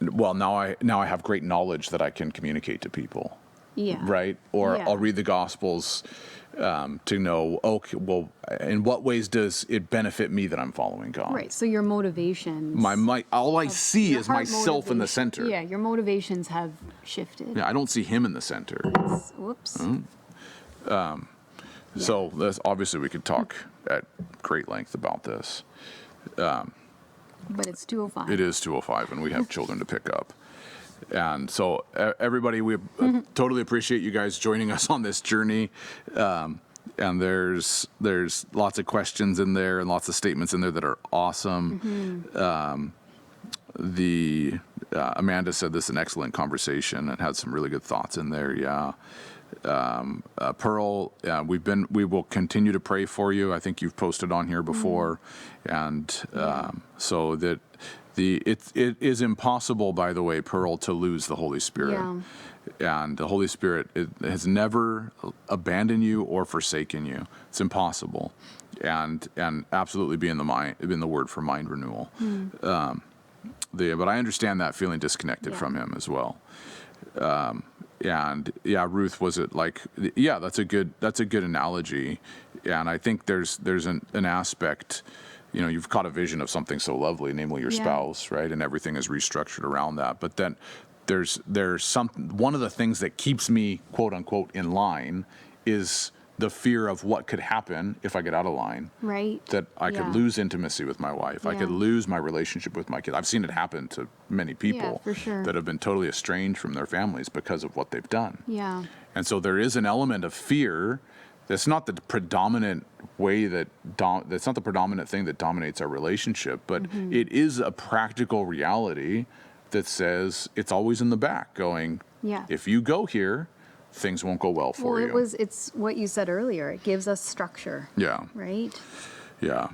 well, now I have great knowledge that I can communicate to people, Yeah. right? Or Yeah. I'll read the Gospels to know, okay, well, in what ways does it benefit me that I'm following God? Right. So your motivations. All I see your is heart myself in the motivation- center. Yeah, your motivations have shifted. Yeah, I don't see Him in the center. Whoops. So that's, obviously we could talk at great length about this. But it's 2:05. It is 2:05, and we have children to pick up. And so, everybody, we totally appreciate you guys joining us on this journey. And there's lots of questions in there and lots of statements in there that are awesome. Amanda said this is an excellent conversation and had some really good thoughts in there. Yeah. Pearl, we will continue to pray for you. I think you've posted on here before, and so that it is impossible, by the way, Pearl, to lose the Holy Spirit. Yeah. And the Holy Spirit has never abandoned you or forsaken you. It's impossible, and absolutely be in the word for mind renewal. But I understand that feeling disconnected from Him as well. And yeah, Ruth, was it like, yeah, that's a good analogy. And I think there's an aspect, you've caught a vision of something so lovely, namely your spouse, right? And everything is restructured around that. But then there's one of the things that keeps me, quote unquote, in line is the fear of what could happen if I get out of line. Right. That I could lose intimacy with my wife. I could lose my relationship with my kids. I've seen it happen to many people for sure. that have been totally estranged from their families because of what they've done. Yeah. And so there is an element of fear. That's not the predominant that's not the predominant thing that dominates our relationship, but it is a practical reality that says it's always in the back going, if you go here, things won't go well for you. It's what you said earlier. It gives us structure. Yeah. Right? Yeah.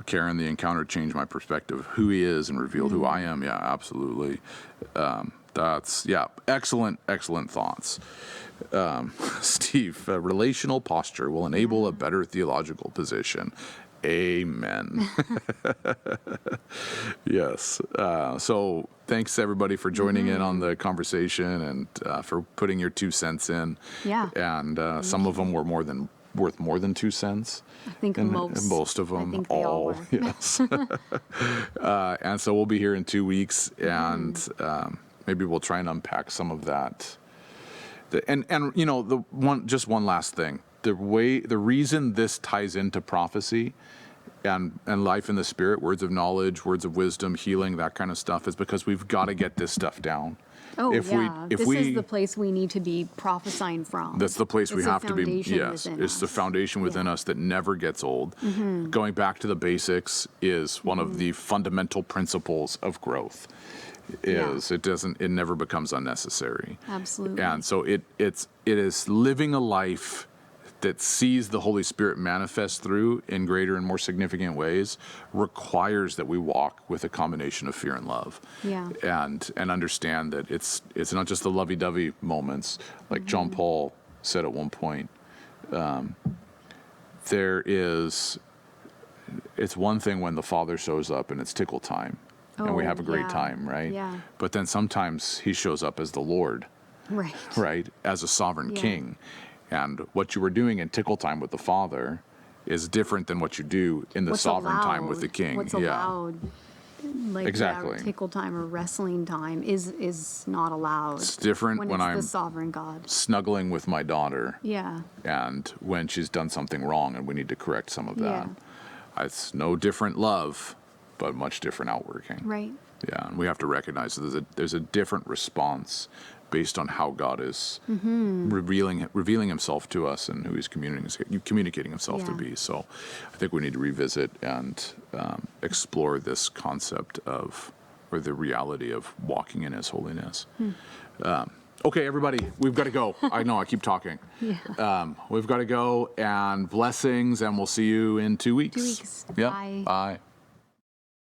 Karen, the encounter changed my perspective of who He is and revealed who I am. Yeah, absolutely. That's excellent thoughts. Steve, relational posture will enable a better theological position. Amen. Yes. So thanks everybody for joining in on the conversation and for putting your 2 cents in. Yeah. And some of them were worth more than 2 cents. I think most of them, I think they all were. Yes. And so we'll be here in 2 weeks, and maybe we'll try and unpack some of that. And one last thing. The reason this ties into prophecy and life in the Spirit, words of knowledge, words of wisdom, healing, that kind of stuff, is because we've got to get this stuff down. Oh, this is the place we need to be prophesying from. That's the place we have to be. Yes, it's the foundation within us that never gets old. Going back to the basics is one of the fundamental principles of growth. It never becomes unnecessary. Absolutely. And so it is living a life that sees the Holy Spirit manifest through in greater and more significant ways requires that we walk with a combination of fear and love. Yeah. And understand that it's not just the lovey-dovey moments, like John Paul said at one point. It's one thing when the Father shows up and it's tickle time, and we have a great time, right? Yeah. But then sometimes He shows up as the Lord, right? As a sovereign King. And what you were doing in tickle time with the Father is different than what you do in the sovereign time with the King. What's allowed, like exactly. Tickle time or wrestling time is not allowed. It's different when I'm the sovereign God snuggling with my daughter. Yeah. And when she's done something wrong and we need to correct some of that. It's no different love, but much different outworking. Right. Yeah, and we have to recognize that there's a different response based on how God is revealing Himself to us and who He's communicating Himself to be. So I think we need to revisit and explore this concept or the reality of walking in His holiness. Okay, everybody, we've got to go. I know, I keep talking. We've got to go, and blessings, and we'll see you in 2 weeks. 2 weeks. Yeah. Bye. Bye.